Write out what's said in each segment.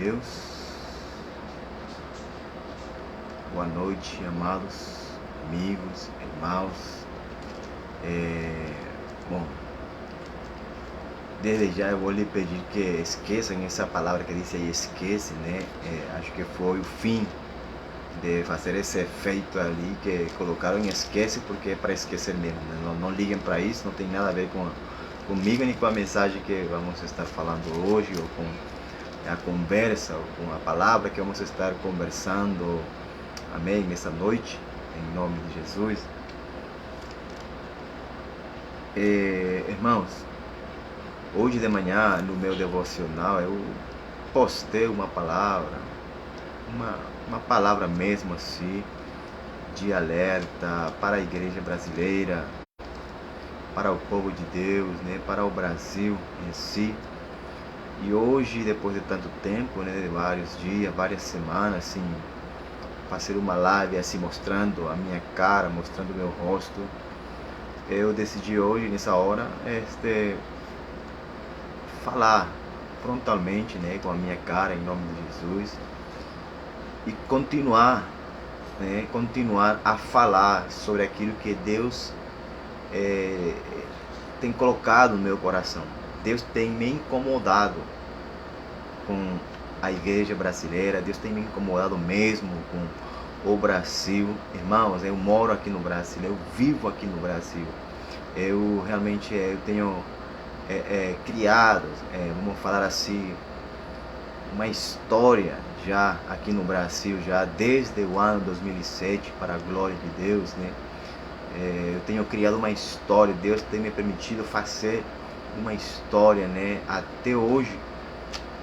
Deus. Boa noite, amados amigos, irmãos. Bom, desde já eu vou lhe pedir que esqueçam essa palavra que disse aí, esquece, né? Acho que foi o fim de fazer esse efeito ali que colocaram em esquece, porque é para esquecer mesmo, né? Não liguem para isso, não tem nada a ver comigo nem com a mensagem que vamos estar falando hoje, ou com a conversa, ou com a palavra que vamos estar conversando, amém, nessa noite, em nome de Jesus. Irmãos, hoje de manhã no meu devocional eu postei uma palavra, uma palavra mesmo assim, de alerta para a igreja brasileira, para o povo de Deus, né, para o Brasil em si. E hoje, depois de tanto tempo, né, de vários dias, várias semanas, assim, fazer uma live assim, mostrando a minha cara, mostrando o meu rosto, eu decidi hoje, nessa hora, falar frontalmente, né, com a minha cara, em nome de Jesus, e continuar a falar sobre aquilo que Deus tem colocado no meu coração. Deus tem me incomodado com a igreja brasileira, Deus tem me incomodado mesmo com o Brasil. Irmãos, eu moro aqui no Brasil, eu vivo aqui no Brasil. Eu realmente eu tenho criado, vamos falar assim, uma história já aqui no Brasil, já desde o ano 2007, para a glória de Deus, né? Eu tenho criado uma história, Deus tem me permitido fazer uma história, né, até hoje,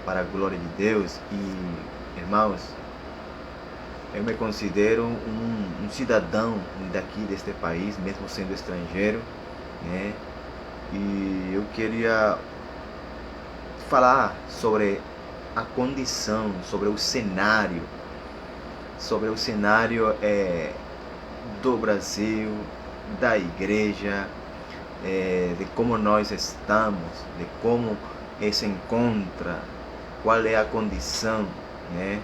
para a glória de Deus. E, irmãos, eu me considero um cidadão daqui deste país, mesmo sendo estrangeiro, né? E eu queria falar sobre a condição, sobre o cenário do Brasil, da igreja, de como nós estamos, de como se encontra, qual é a condição, né,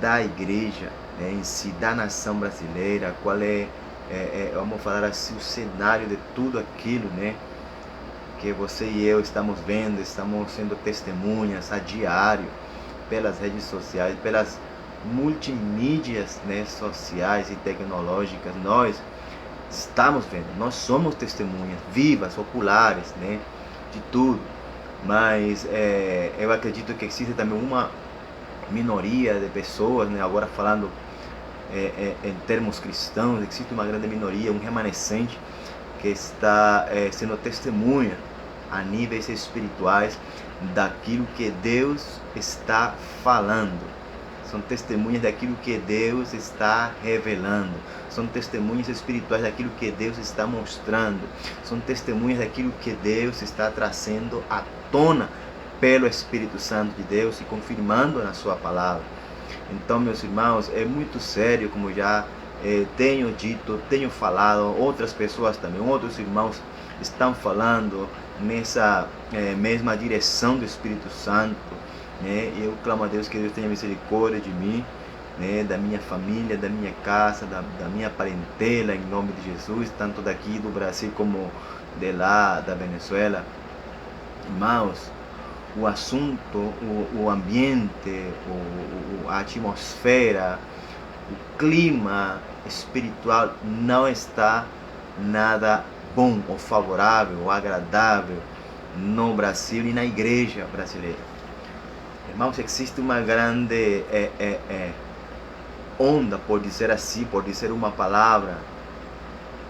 da igreja, né, em si, da nação brasileira, qual vamos falar assim, o cenário de tudo aquilo, né, que você e eu estamos vendo, estamos sendo testemunhas a diário, pelas redes sociais, pelas multimídias, né, sociais e tecnológicas. Nós estamos vendo, nós somos testemunhas vivas, oculares, né, de tudo. Mas eu acredito que existe também uma minoria de pessoas, né, agora falando em termos cristãos, existe uma grande minoria, um remanescente que está sendo testemunha a níveis espirituais daquilo que Deus está falando. São testemunhas daquilo que Deus está revelando. São testemunhas espirituais daquilo que Deus está mostrando. São testemunhas daquilo que Deus está trazendo à tona pelo Espírito Santo de Deus e confirmando na sua palavra. Então, meus irmãos, é muito sério, como já tenho dito, tenho falado, outras pessoas também, outros irmãos estão falando nessa mesma direção do Espírito Santo, né? Eu clamo a Deus que Deus tenha misericórdia de mim, né? Da minha família, da minha casa, da minha parentela, em nome de Jesus, tanto daqui do Brasil como de lá da Venezuela. Irmãos, o assunto, o ambiente, a atmosfera, o clima espiritual não está nada bom ou favorável ou agradável no Brasil e na igreja brasileira. Irmãos, existe uma grande onda, por dizer assim, por dizer uma palavra,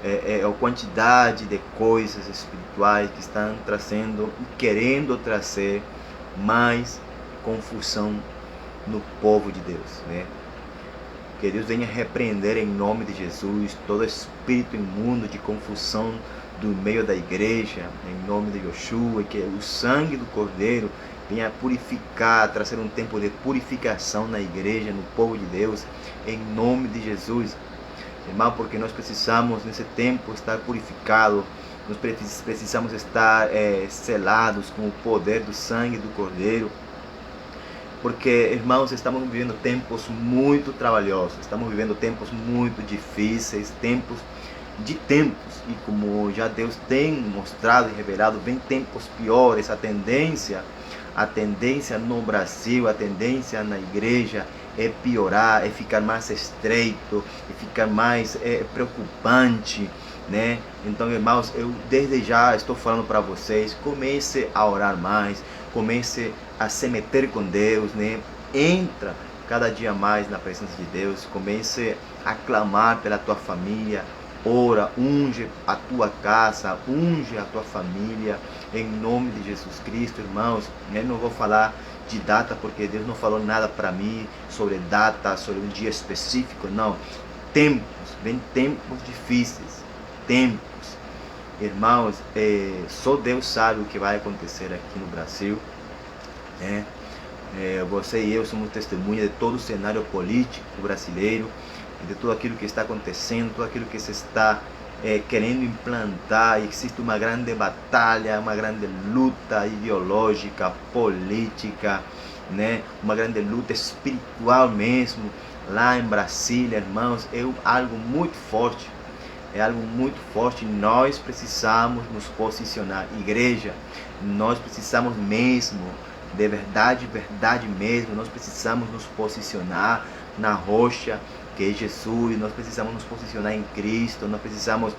a quantidade de coisas espirituais que estão trazendo e querendo trazer mais confusão no povo de Deus, né? Que Deus venha repreender em nome de Jesus todo espírito imundo de confusão do meio da igreja, em nome de Yeshua, e que o sangue do Cordeiro venha purificar, trazer um tempo de purificação na igreja, no povo de Deus, em nome de Jesus. Irmão, porque nós precisamos nesse tempo estar purificados, nós precisamos estar selados com o poder do sangue do Cordeiro, Porque, irmãos, estamos vivendo tempos muito trabalhosos, estamos vivendo tempos muito difíceis, tempos, e como já Deus tem mostrado e revelado, vem tempos piores. A tendência no Brasil, a tendência na igreja é piorar, é ficar mais estreito, é ficar mais preocupante, né? Então, irmãos, eu desde já estou falando para vocês, comece a orar mais, comece a se meter com Deus, né? Entra cada dia mais na presença de Deus, comece a clamar pela tua família, ora, unge a tua casa, unge a tua família, em nome de Jesus Cristo, irmãos. Eu não vou falar de data, porque Deus não falou nada para mim sobre data, sobre um dia específico, não. Tempos, vem tempos difíceis, tempos. Irmãos, só Deus sabe o que vai acontecer aqui no Brasil, né? Você e eu somos testemunha de todo o cenário político brasileiro, de tudo aquilo que está acontecendo, tudo aquilo que se está querendo implantar. Existe uma grande batalha, uma grande luta ideológica, política, né? Uma grande luta espiritual mesmo, lá em Brasília, irmãos. É algo muito forte, é algo muito forte. Nós precisamos nos posicionar, igreja, nós precisamos mesmo, de verdade, verdade mesmo, nós precisamos nos posicionar na rocha que é Jesus. Nós precisamos nos posicionar em Cristo, nós precisamos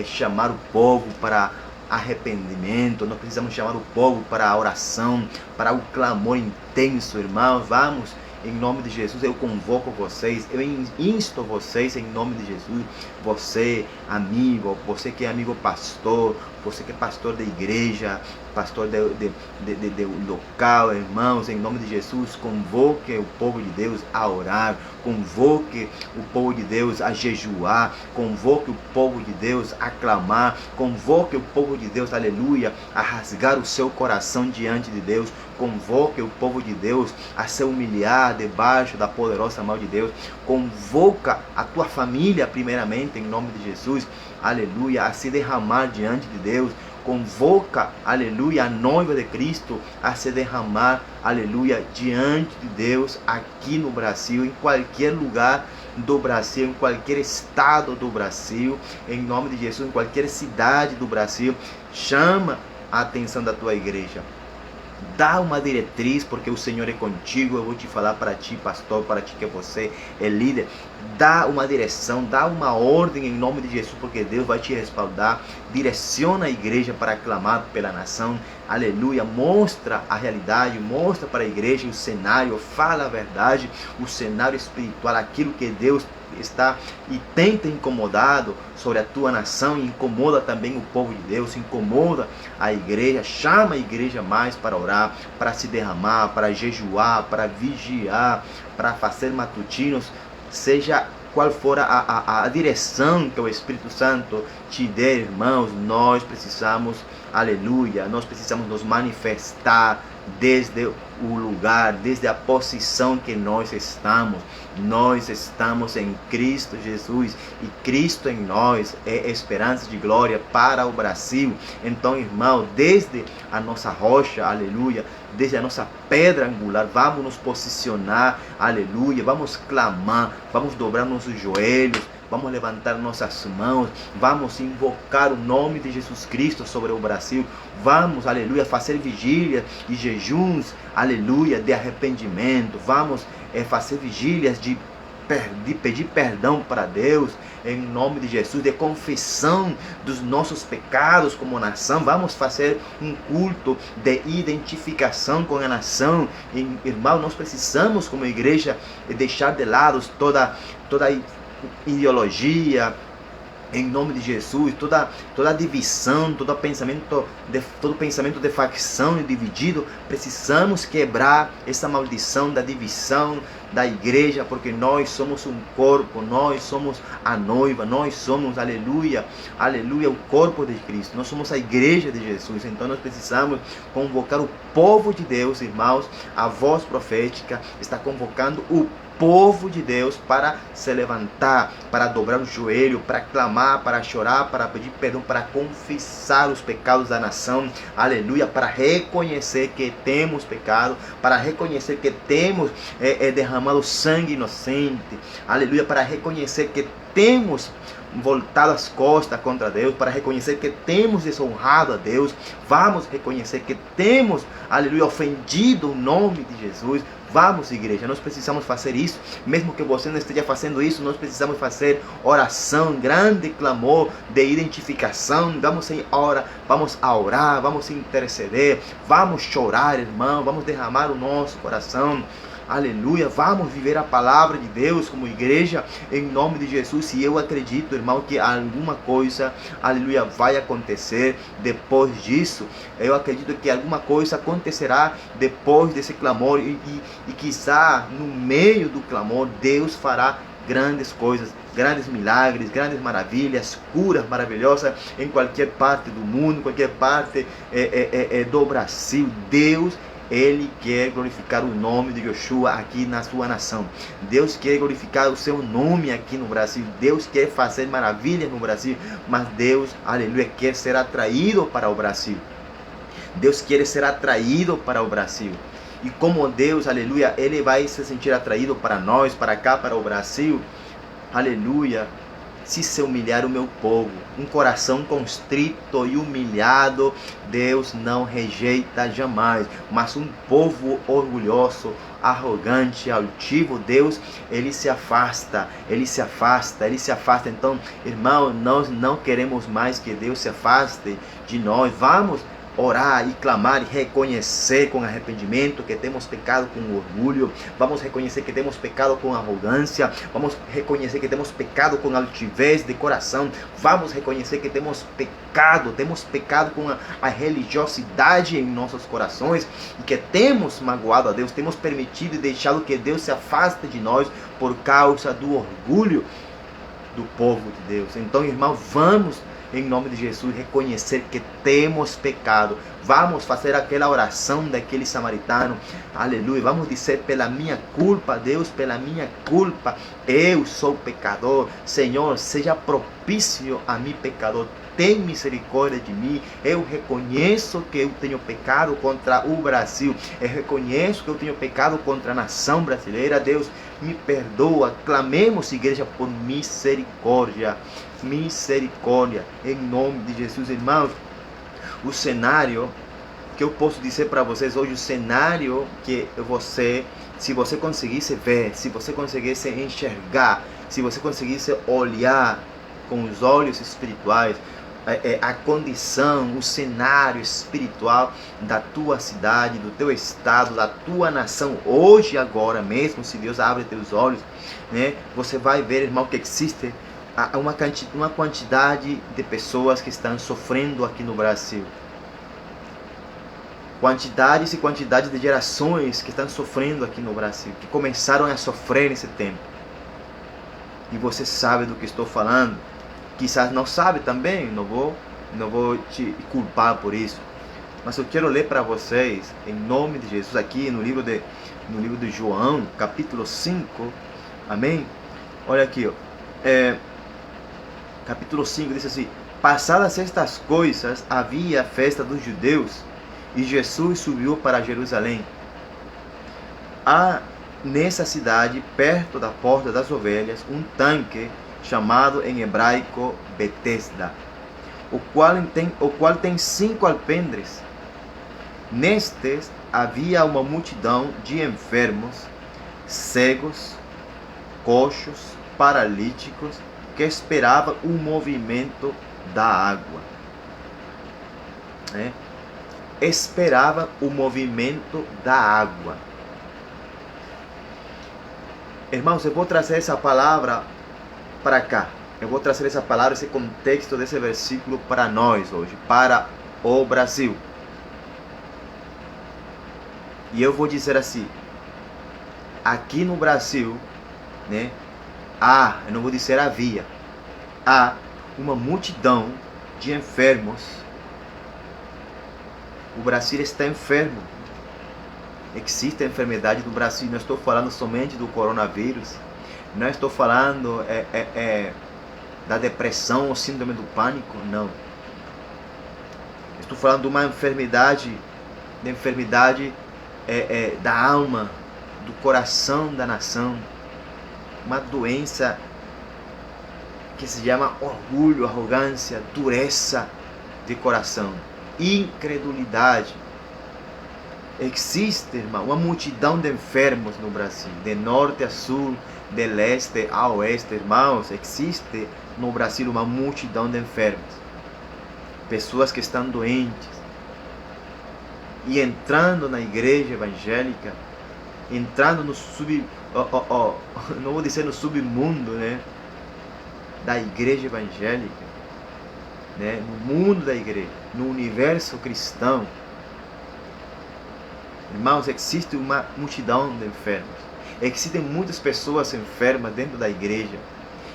chamar o povo para arrependimento, nós precisamos chamar o povo para a oração, para o clamor intenso, irmãos. Vamos, em nome de Jesus, eu convoco vocês, eu insto vocês em nome de Jesus, você amigo, você que é amigo pastor, você que é pastor da igreja, pastor de local, irmãos, em nome de Jesus, convoque o povo de Deus a orar, convoque o povo de Deus a jejuar, convoque o povo de Deus a clamar, convoque o povo de Deus, aleluia, a rasgar o seu coração diante de Deus, convoque o povo de Deus a se humilhar debaixo da poderosa mão de Deus, convoca a tua família primeiramente, em nome de Jesus, aleluia, a se derramar diante de Deus, convoca, aleluia, a noiva de Cristo a se derramar, aleluia, diante de Deus aqui no Brasil, em qualquer lugar do Brasil, em qualquer estado do Brasil, em nome de Jesus, em qualquer cidade do Brasil. Chama a atenção da tua igreja. Dá uma diretriz, porque o Senhor é contigo. Eu vou te falar para ti, pastor, para ti que você é líder. Dá uma direção, dá uma ordem em nome de Jesus, porque Deus vai te respaldar. Direciona a igreja para clamar pela nação. Aleluia. Mostra a realidade, mostra para a igreja o cenário, fala a verdade, o cenário espiritual, aquilo que Deus está e tem te incomodado sobre a tua nação, e incomoda também o povo de Deus, incomoda a igreja. Chama a igreja mais para orar, para se derramar, para jejuar, para vigiar, para fazer matutinos, seja qual for a direção que o Espírito Santo te dê, irmãos. Nós precisamos, aleluia, nós precisamos nos manifestar desde o lugar, desde a posição que nós estamos. Nós estamos em Cristo Jesus, e Cristo em nós é esperança de glória para o Brasil. Então, irmão, desde a nossa rocha, aleluia, desde a nossa pedra angular, vamos nos posicionar, aleluia, vamos clamar, vamos dobrar nossos joelhos, vamos levantar nossas mãos, vamos invocar o nome de Jesus Cristo sobre o Brasil. Vamos, aleluia, fazer vigílias e jejuns, aleluia, de arrependimento. Vamos fazer vigílias de pedir perdão para Deus, em nome de Jesus, de confissão dos nossos pecados como nação. Vamos fazer um culto de identificação com a nação. Irmão, nós precisamos como igreja deixar de lado toda ideologia, em nome de Jesus, toda divisão, todo pensamento de facção e dividido. Precisamos quebrar essa maldição da divisão da igreja, porque nós somos um corpo, nós somos a noiva, nós somos, aleluia, aleluia, o corpo de Cristo, nós somos a igreja de Jesus. Então nós precisamos convocar o povo de Deus, irmãos. A voz profética está convocando o povo de Deus para se levantar, para dobrar o joelho, para clamar, para chorar, para pedir perdão, para confessar os pecados da nação, aleluia, para reconhecer que temos pecado, para reconhecer que temos derramado sangue inocente, aleluia, para reconhecer que temos voltado as costas contra Deus, para reconhecer que temos desonrado a Deus. Vamos reconhecer que temos, aleluia, ofendido o nome de Jesus. Vamos, igreja, nós precisamos fazer isso. Mesmo que você não esteja fazendo isso, nós precisamos fazer oração, grande clamor de identificação. Vamos a orar, vamos interceder, vamos chorar, irmão, vamos derramar o nosso coração. Aleluia, vamos viver a palavra de Deus como igreja, em nome de Jesus. E eu acredito, irmão, que alguma coisa, aleluia, vai acontecer depois disso. Eu acredito que alguma coisa acontecerá depois desse clamor, e quizá no meio do clamor Deus fará grandes coisas, grandes milagres, grandes maravilhas, curas maravilhosas em qualquer parte do mundo, qualquer parte do Brasil. Deus, Ele quer glorificar o nome de Yeshua aqui na sua nação. Deus quer glorificar o seu nome aqui no Brasil. Deus quer fazer maravilhas no Brasil. Mas Deus, aleluia, quer ser atraído para o Brasil. Deus quer ser atraído para o Brasil. E como Deus, aleluia, Ele vai se sentir atraído para nós, para cá, para o Brasil, aleluia, se humilhar o meu povo. Um coração constrito e humilhado, Deus não rejeita jamais. Mas um povo orgulhoso, arrogante, altivo, Deus, Ele se afasta, Ele se afasta, Ele se afasta. Então, irmão, nós não queremos mais que Deus se afaste de nós. Vamos orar e clamar e reconhecer com arrependimento que temos pecado com orgulho. Vamos reconhecer que temos pecado com arrogância. Vamos reconhecer que temos pecado com altivez de coração. Vamos reconhecer que temos pecado com a religiosidade em nossos corações, e que temos magoado a Deus, temos permitido e deixado que Deus se afaste de nós por causa do orgulho do povo de Deus. Então, irmão, vamos, em nome de Jesus, reconhecer que temos pecado. Vamos fazer aquela oração daquele samaritano. Aleluia. Vamos dizer: pela minha culpa, Deus, pela minha culpa, eu sou pecador. Senhor, seja propício a mim, pecador. Tem misericórdia de mim. Eu reconheço que eu tenho pecado contra o Brasil. Eu reconheço que eu tenho pecado contra a nação brasileira. Deus, me perdoa. Clamemos, igreja, por misericórdia. Misericórdia, em nome de Jesus, irmãos. O cenário que eu posso dizer para vocês hoje, o cenário que você, se você conseguisse ver, se você conseguisse enxergar, se você conseguisse olhar com os olhos espirituais, a condição, o cenário espiritual da tua cidade, do teu estado, da tua nação, hoje, agora mesmo, se Deus abre teus olhos, né, você vai ver, irmão, que existe uma quantidade de pessoas que estão sofrendo aqui no Brasil. Quantidades e quantidades de gerações que estão sofrendo aqui no Brasil, que começaram a sofrer nesse tempo. E você sabe do que estou falando. Quizás não sabe também, não vou te culpar por isso. Mas eu quero ler para vocês, em nome de Jesus, aqui no livro de João, capítulo 5. Amém? Olha aqui, ó. Capítulo 5 diz assim: passadas estas coisas, havia a festa dos judeus, e Jesus subiu para Jerusalém. Há nessa cidade, perto da porta das ovelhas, um tanque chamado em hebraico Betesda, o qual tem 5 alpendres. Nestes havia uma multidão de enfermos, cegos, coxos, paralíticos, que esperava o movimento da água. Esperava o movimento da água. Irmãos, eu vou trazer essa palavra para cá. Eu vou trazer essa palavra, esse contexto desse versículo para nós hoje, para o Brasil. E eu vou dizer assim: aqui no Brasil, né? Eu não vou dizer havia, há uma multidão de enfermos. O Brasil está enfermo. Existe a enfermidade do Brasil. Não estou falando somente do coronavírus. Não estou falando da depressão ou síndrome do pânico. Não. Estou falando de uma enfermidade, da alma, do coração da nação. Uma doença que se chama orgulho, arrogância, dureza de coração, incredulidade. Existe, irmão, uma multidão de enfermos no Brasil, de norte a sul, de leste a oeste, irmãos. Existe no Brasil uma multidão de enfermos, pessoas que estão doentes, e entrando na igreja evangélica, entrando no não vou dizer no submundo, né, da igreja evangélica, né, no mundo da igreja, no universo cristão. Irmãos, existe uma multidão de enfermos. Existem muitas pessoas enfermas dentro da igreja.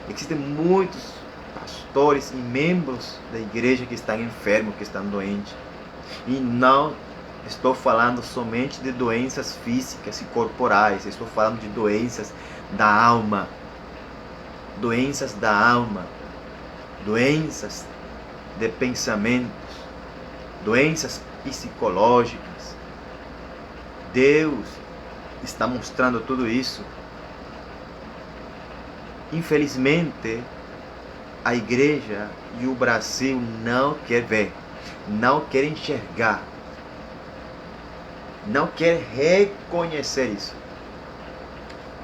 Existem muitos pastores e membros da igreja que estão enfermos, que estão doentes. E não estou falando somente de doenças físicas e corporais. Estou falando de doenças da alma. Doenças da alma. Doenças de pensamentos. Doenças psicológicas. Deus está mostrando tudo isso. Infelizmente, a igreja e o Brasil não quer ver, não quer enxergar, não quer reconhecer isso.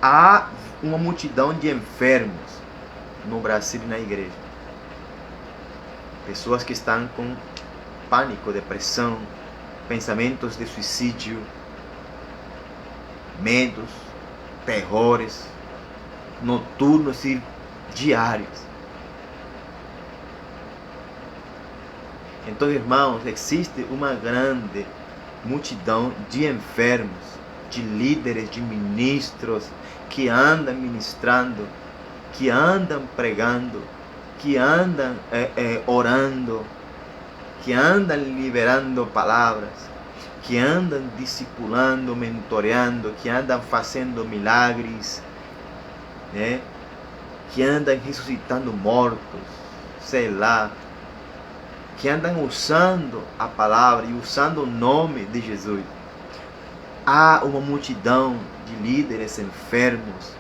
Há uma multidão de enfermos no Brasil e na igreja. Pessoas que estão com pânico, depressão, pensamentos de suicídio, medos, terrores, noturnos e diários. Então, irmãos, existe uma grande multidão de enfermos, de líderes, de ministros, que andam ministrando, que andam pregando, que andam orando, que andam liberando palavras, que andam discipulando, mentoreando, que andam fazendo milagres, né? Que andam ressuscitando mortos, sei lá, que andam usando a palavra e usando o nome de Jesus. Há uma multidão de líderes enfermos,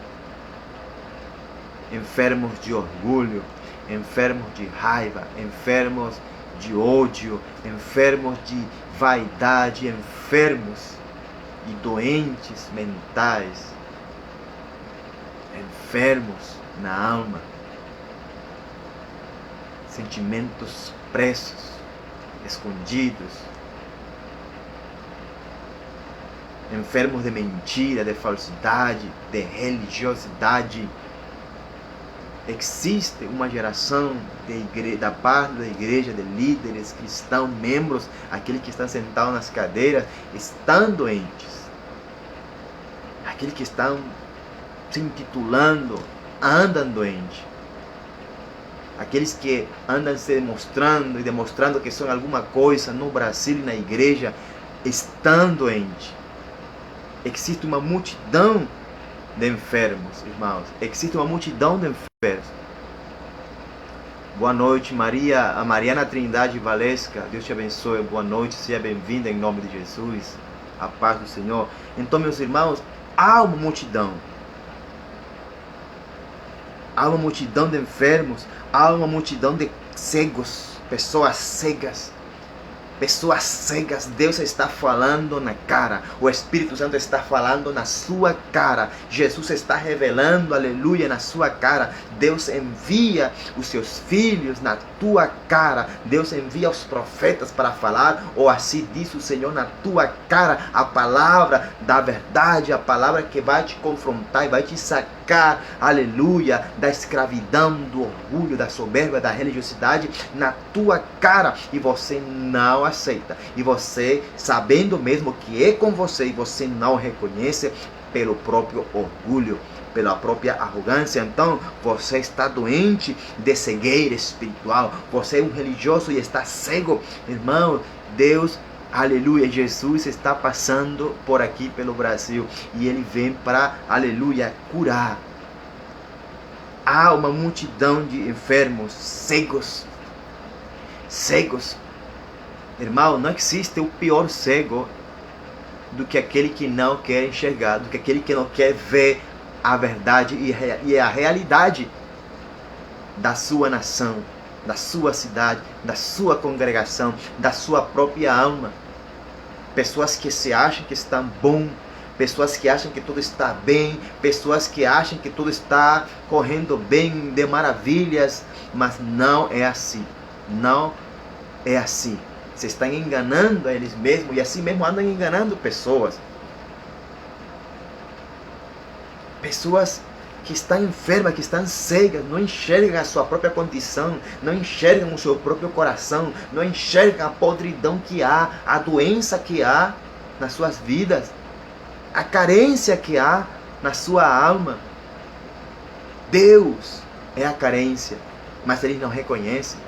enfermos de orgulho, enfermos de raiva, enfermos de ódio, enfermos de vaidade, enfermos e doentes mentais, enfermos na alma, sentimentos presos, escondidos, enfermos de mentira, de falsidade, de religiosidade. Existe uma geração da parte da igreja, de líderes cristãos, membros, aqueles que estão sentados nas cadeiras, estão doentes. Aqueles que estão se intitulando, andam doentes. Aqueles que andam se demonstrando e demonstrando que são alguma coisa no Brasil e na igreja, estão doentes. Existe uma multidão de enfermos, irmãos. Existe uma multidão de enfermos. Boa noite, Maria. A Mariana Trindade Valesca. Deus te abençoe. Boa noite. Seja bem-vinda em nome de Jesus. A paz do Senhor. Então, meus irmãos, há uma multidão. Há uma multidão de enfermos. Há uma multidão de cegos. Pessoas cegas. Pessoas cegas, Deus está falando na cara, o Espírito Santo está falando na sua cara, Jesus está revelando, aleluia, na sua cara. Deus envia os seus filhos na tua cara, Deus envia os profetas para falar, ou assim diz o Senhor, na tua cara, a palavra da verdade, a palavra que vai te confrontar e vai te sacar, aleluia, da escravidão, do orgulho, da soberba, da religiosidade, na tua cara, e você não aceita, e você, sabendo mesmo que é com você, e você não reconhece pelo próprio orgulho, pela própria arrogância, então você está doente de cegueira espiritual, você é um religioso e está cego. Irmão, Deus Aleluia, Jesus está passando por aqui pelo Brasil e ele vem para, aleluia, curar. Há uma multidão de enfermos, cegos. Irmão, não existe o pior cego do que aquele que não quer enxergar, do que aquele que não quer ver a verdade e a realidade da sua nação, da sua cidade, da sua congregação, da sua própria alma. Pessoas que se acham que estão bom, pessoas que acham que tudo está bem, pessoas que acham que tudo está correndo bem, de maravilhas, mas não é assim. Não é assim. Se estão enganando a eles mesmos e assim mesmo andam enganando pessoas. Pessoas que estão enfermas, que estão cegas, não enxergam a sua própria condição, não enxergam o seu próprio coração, não enxergam a podridão que há, a doença que há nas suas vidas, a carência que há na sua alma. Deus é a carência, mas eles não reconhecem.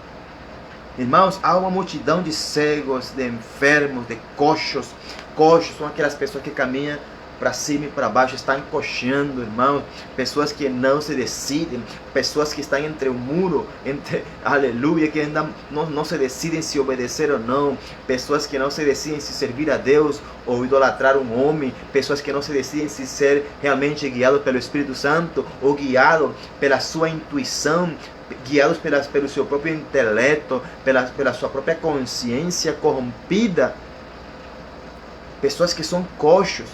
Irmãos, há uma multidão de cegos, de enfermos, de coxos. Coxos são aquelas pessoas que caminham para cima e para baixo, estão coxeando, irmão. Pessoas que não se decidem, pessoas que estão entre o muro, aleluia, que ainda não se decidem se obedecer ou não. Pessoas que não se decidem se servir a Deus ou idolatrar um homem. Pessoas que não se decidem se ser realmente guiados pelo Espírito Santo ou guiados pela sua intuição, guiados pelo seu próprio intelecto, pela sua própria consciência corrompida. Pessoas que são coxos,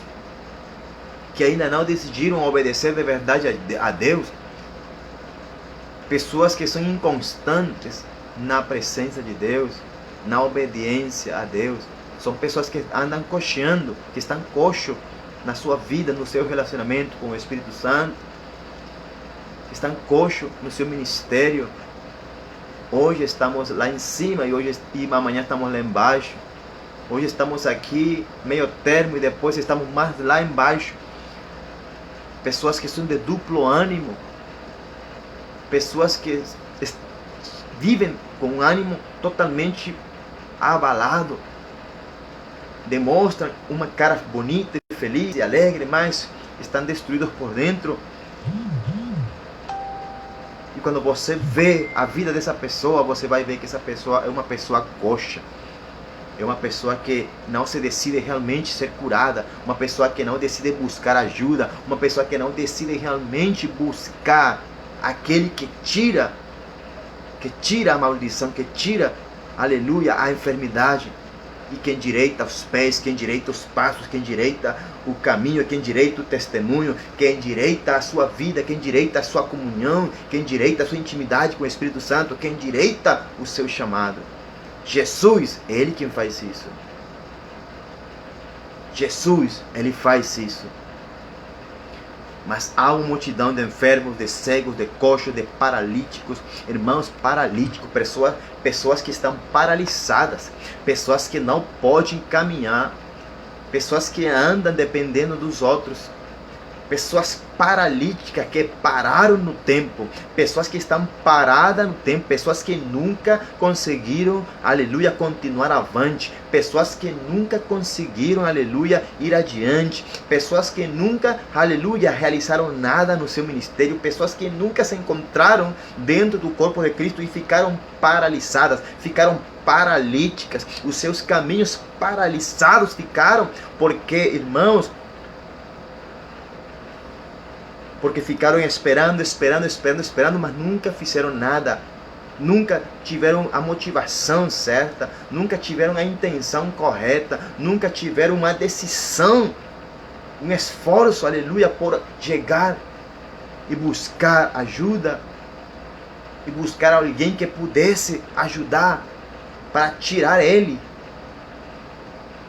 que ainda não decidiram obedecer de verdade a Deus. Pessoas que são inconstantes na presença de Deus, na obediência a Deus. São pessoas que andam coxeando, que estão coxos na sua vida, no seu relacionamento com o Espírito Santo. Estão coxos no seu ministério. Hoje estamos lá em cima e amanhã estamos lá embaixo. Hoje estamos aqui meio termo e depois estamos mais lá embaixo. Pessoas que são de duplo ânimo. Pessoas que vivem com um ânimo totalmente abalado. Demonstram uma cara bonita, feliz e alegre, mas estão destruídos por dentro. E quando você vê a vida dessa pessoa, você vai ver que essa pessoa é uma pessoa coxa. É uma pessoa que não se decide realmente ser curada. Uma pessoa que não decide buscar ajuda. Uma pessoa que não decide realmente buscar aquele que tira a maldição, que tira, aleluia, a enfermidade. E quem endireita os pés, quem endireita os passos, quem endireita o caminho, quem endireita o testemunho, quem endireita a sua vida, quem endireita a sua comunhão, quem endireita a sua intimidade com o Espírito Santo, quem endireita o seu chamado. Jesus, é Ele quem faz isso. Jesus, Ele faz isso. Mas há uma multidão de enfermos, de cegos, de coxos, de paralíticos. Irmãos, paralíticos, pessoas que estão paralisadas, pessoas que não podem caminhar, pessoas que andam dependendo dos outros, pessoas paralíticas que pararam no tempo, pessoas que estão paradas no tempo, pessoas que nunca conseguiram, aleluia, continuar avante, pessoas que nunca conseguiram, aleluia, ir adiante, pessoas que nunca, aleluia, realizaram nada no seu ministério, pessoas que nunca se encontraram dentro do corpo de Cristo e ficaram paralisadas, ficaram paralíticas, os seus caminhos paralisados ficaram, porque, irmãos, porque ficaram esperando, mas nunca fizeram nada. Nunca tiveram a motivação certa, nunca tiveram a intenção correta, nunca tiveram uma decisão, um esforço, aleluia, por chegar e buscar ajuda, e buscar alguém que pudesse ajudar para tirar ele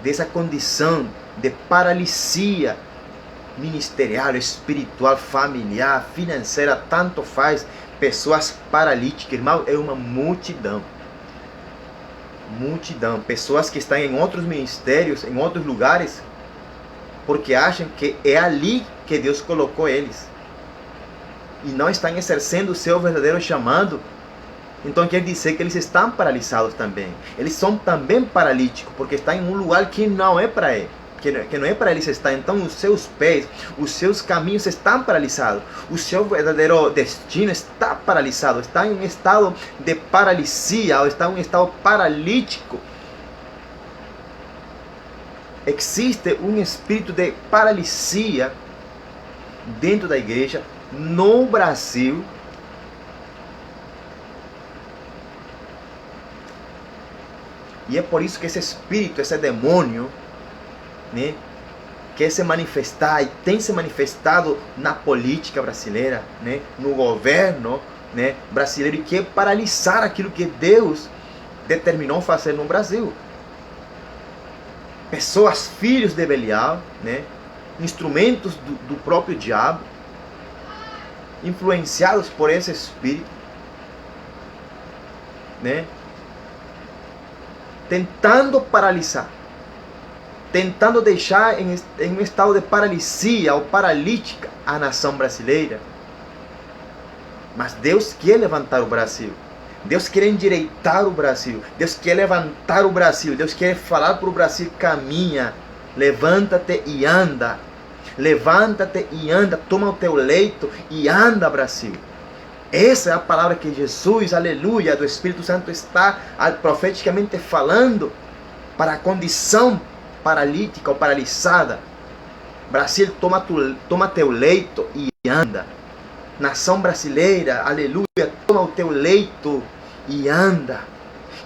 dessa condição de paralisia ministerial, espiritual, familiar, financeira, tanto faz. Pessoas paralíticas, irmão, é uma multidão. Pessoas que estão em outros ministérios, em outros lugares, porque acham que é ali que Deus colocou eles, e não estão exercendo o seu verdadeiro chamado Então quer dizer que eles estão paralisados também. Eles são também paralíticos, porque estão em um lugar que não é para ele. Que não é para eles estar. Então os seus pés, os seus caminhos estão paralisados. O seu verdadeiro destino está paralisado. Está em um estado de paralisia, ou está em um estado paralítico. Existe um espírito de paralisia dentro da igreja no Brasil. E é por isso que esse espírito, esse demônio, né, quer se manifestar e tem se manifestado na política brasileira, né, no governo, né, brasileiro, e quer paralisar aquilo que Deus determinou fazer no Brasil. Pessoas, filhos de Belial, né, instrumentos do próprio diabo, influenciados por esse espírito, né, tentando paralisar, tentando deixar em um estado de paralisia ou paralítica a nação brasileira. Mas Deus quer levantar o Brasil. Deus quer endireitar o Brasil. Deus quer levantar o Brasil. Deus quer falar para o Brasil: caminha, levanta-te e anda. Levanta-te e anda, toma o teu leito e anda, Brasil. Essa é a palavra que Jesus, aleluia, do Espírito Santo está profeticamente falando para a condição paralítica ou paralisada. Brasil, toma teu leito e anda. Nação brasileira, aleluia, toma o teu leito e anda.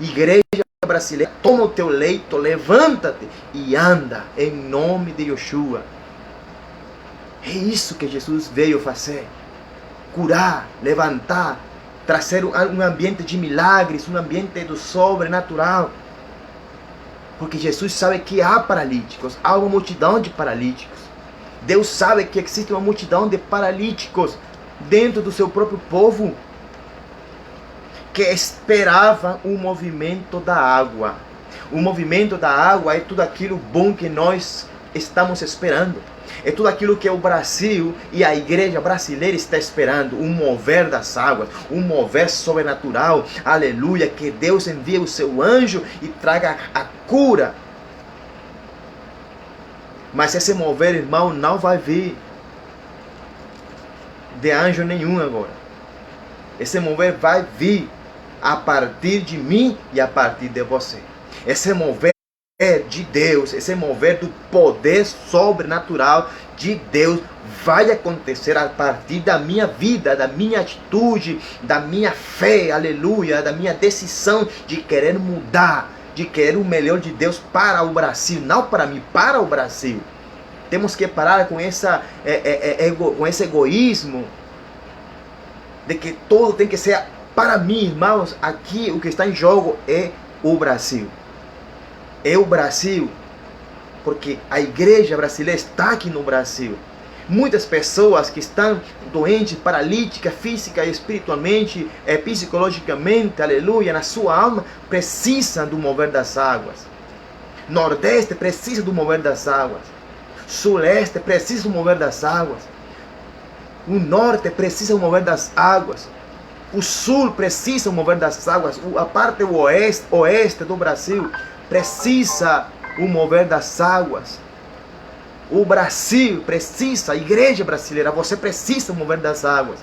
Igreja brasileira, toma o teu leito, levanta-te e anda, em nome de Yeshua. É isso que Jesus veio fazer. Curar, levantar, trazer um ambiente de milagres, um ambiente do sobrenatural. Porque Jesus sabe que há paralíticos, há uma multidão de paralíticos. Deus sabe que existe uma multidão de paralíticos dentro do seu próprio povo, que esperava o movimento da água. O movimento da água é tudo aquilo bom que nós estamos esperando. É tudo aquilo que o Brasil e a igreja brasileira está esperando. Um mover das águas, um mover sobrenatural. Aleluia, que Deus envie o seu anjo e traga a cura. Mas esse mover, irmão, não vai vir de anjo nenhum agora. Esse mover vai vir a partir de mim e a partir de você. Esse mover de Deus, esse mover do poder sobrenatural de Deus vai acontecer a partir da minha vida, da minha atitude, da minha fé, aleluia, da minha decisão de querer mudar, de querer o melhor de Deus para o Brasil, não para mim, para o Brasil. Temos que parar com com esse egoísmo de que tudo tem que ser para mim, irmãos. Aqui o que está em jogo é o Brasil. É o Brasil, porque a igreja brasileira está aqui no Brasil. Muitas pessoas que estão doentes, paralíticas, física e espiritualmente, psicologicamente, aleluia, na sua alma, precisam do mover das águas. Nordeste precisa do mover das águas. Suleste precisa do mover das águas. O norte precisa do mover das águas. O sul precisa do mover das águas. A parte oeste do Brasil precisa o mover das águas. O Brasil precisa, a igreja brasileira, você precisa mover das águas.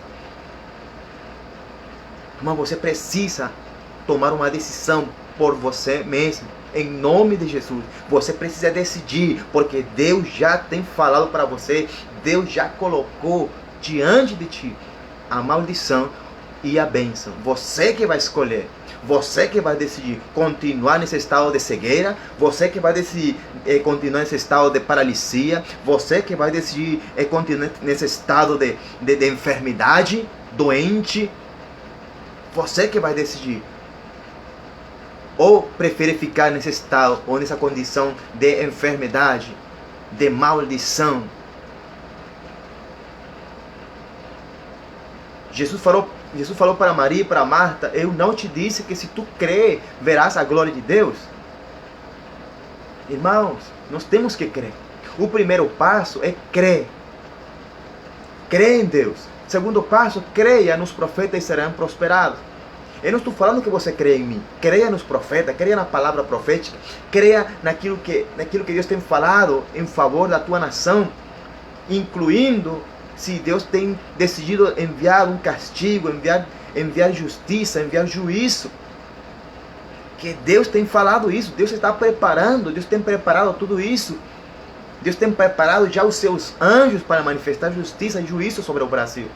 Mas você precisa tomar uma decisão por você mesmo, em nome de Jesus. Você precisa decidir, porque Deus já tem falado para você, Deus já colocou diante de ti a maldição e a bênção. Você que vai escolher. Você que vai decidir continuar nesse estado de cegueira. Você que vai decidir continuar nesse estado de paralisia. Você que vai decidir continuar nesse estado de enfermidade, doente. Você que vai decidir. Ou prefere ficar nesse estado ou nessa condição de enfermidade, de maldição. Jesus falou para Maria e para Marta: eu não te disse que se tu crer, verás a glória de Deus? Irmãos, nós temos que crer. O primeiro passo é crer. Crer em Deus. Segundo passo, creia nos profetas e serão prosperados. Eu não estou falando que você creia em mim. Creia nos profetas, creia na palavra profética, creia naquilo que Deus tem falado em favor da tua nação, incluindo se Deus tem decidido enviar um castigo, enviar justiça, enviar juízo. Que Deus tem falado isso, Deus está preparando, Deus tem preparado tudo isso. Deus tem preparado já os seus anjos para manifestar justiça e juízo sobre o Brasil.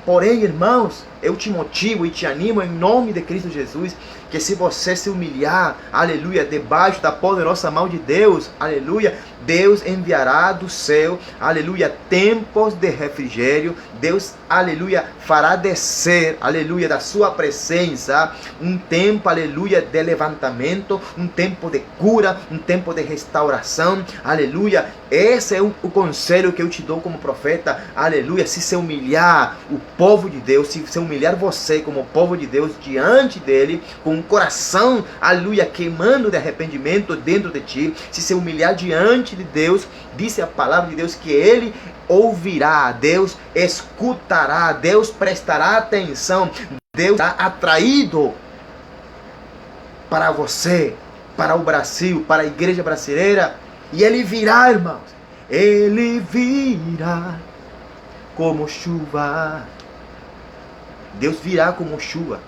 Porém, irmãos, eu te motivo e te animo em nome de Cristo Jesus, que se você se humilhar, aleluia, debaixo da poderosa mão de Deus, aleluia, Deus enviará do céu, aleluia, tempos de refrigério. Deus, aleluia, fará descer, aleluia, da sua presença, um tempo, aleluia, de levantamento, um tempo de cura, um tempo de restauração, aleluia. Esse é o conselho que eu te dou como profeta, aleluia. Se humilhar o povo de Deus, se humilhar você como povo de Deus diante dele, com um coração, aleluia, queimando de arrependimento dentro de ti, se humilhar diante de Deus, disse a palavra de Deus que ele ouvirá, Deus escutará, Deus prestará atenção, Deus está atraído para você, para o Brasil, para a igreja brasileira, e ele virá, irmãos, ele virá como chuva. Deus virá como chuva,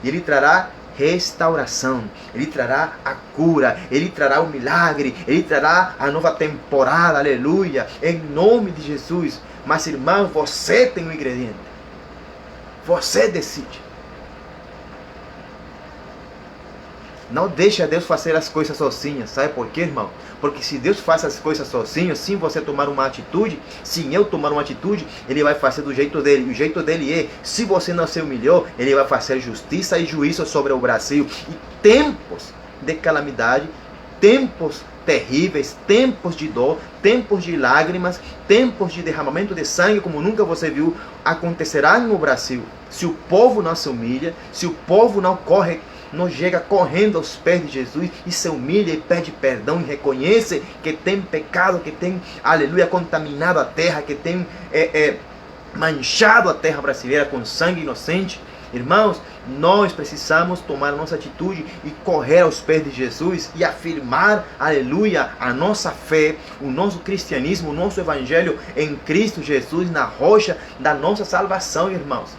e ele trará restauração, ele trará a cura, ele trará o milagre, ele trará a nova temporada, aleluia, em nome de Jesus. Mas, irmão, você tem um ingrediente, você decide. Não deixa Deus fazer as coisas sozinho. Sabe por quê, irmão? Porque se Deus faz as coisas sozinho, sem você tomar uma atitude, sem eu tomar uma atitude, ele vai fazer do jeito dele. E o jeito dele é, se você não se humilhou, ele vai fazer justiça e juízo sobre o Brasil. E tempos de calamidade, tempos terríveis, tempos de dor, tempos de lágrimas, tempos de derramamento de sangue, como nunca você viu, acontecerá no Brasil. Se o povo não se humilha, se o povo não chega correndo aos pés de Jesus e se humilha e pede perdão e reconhece que tem pecado, que tem, aleluia, contaminado a terra, que tem manchado a terra brasileira com sangue inocente. Irmãos, nós precisamos tomar a nossa atitude e correr aos pés de Jesus e afirmar, aleluia, a nossa fé, o nosso cristianismo, o nosso evangelho em Cristo Jesus, na rocha da nossa salvação, irmãos.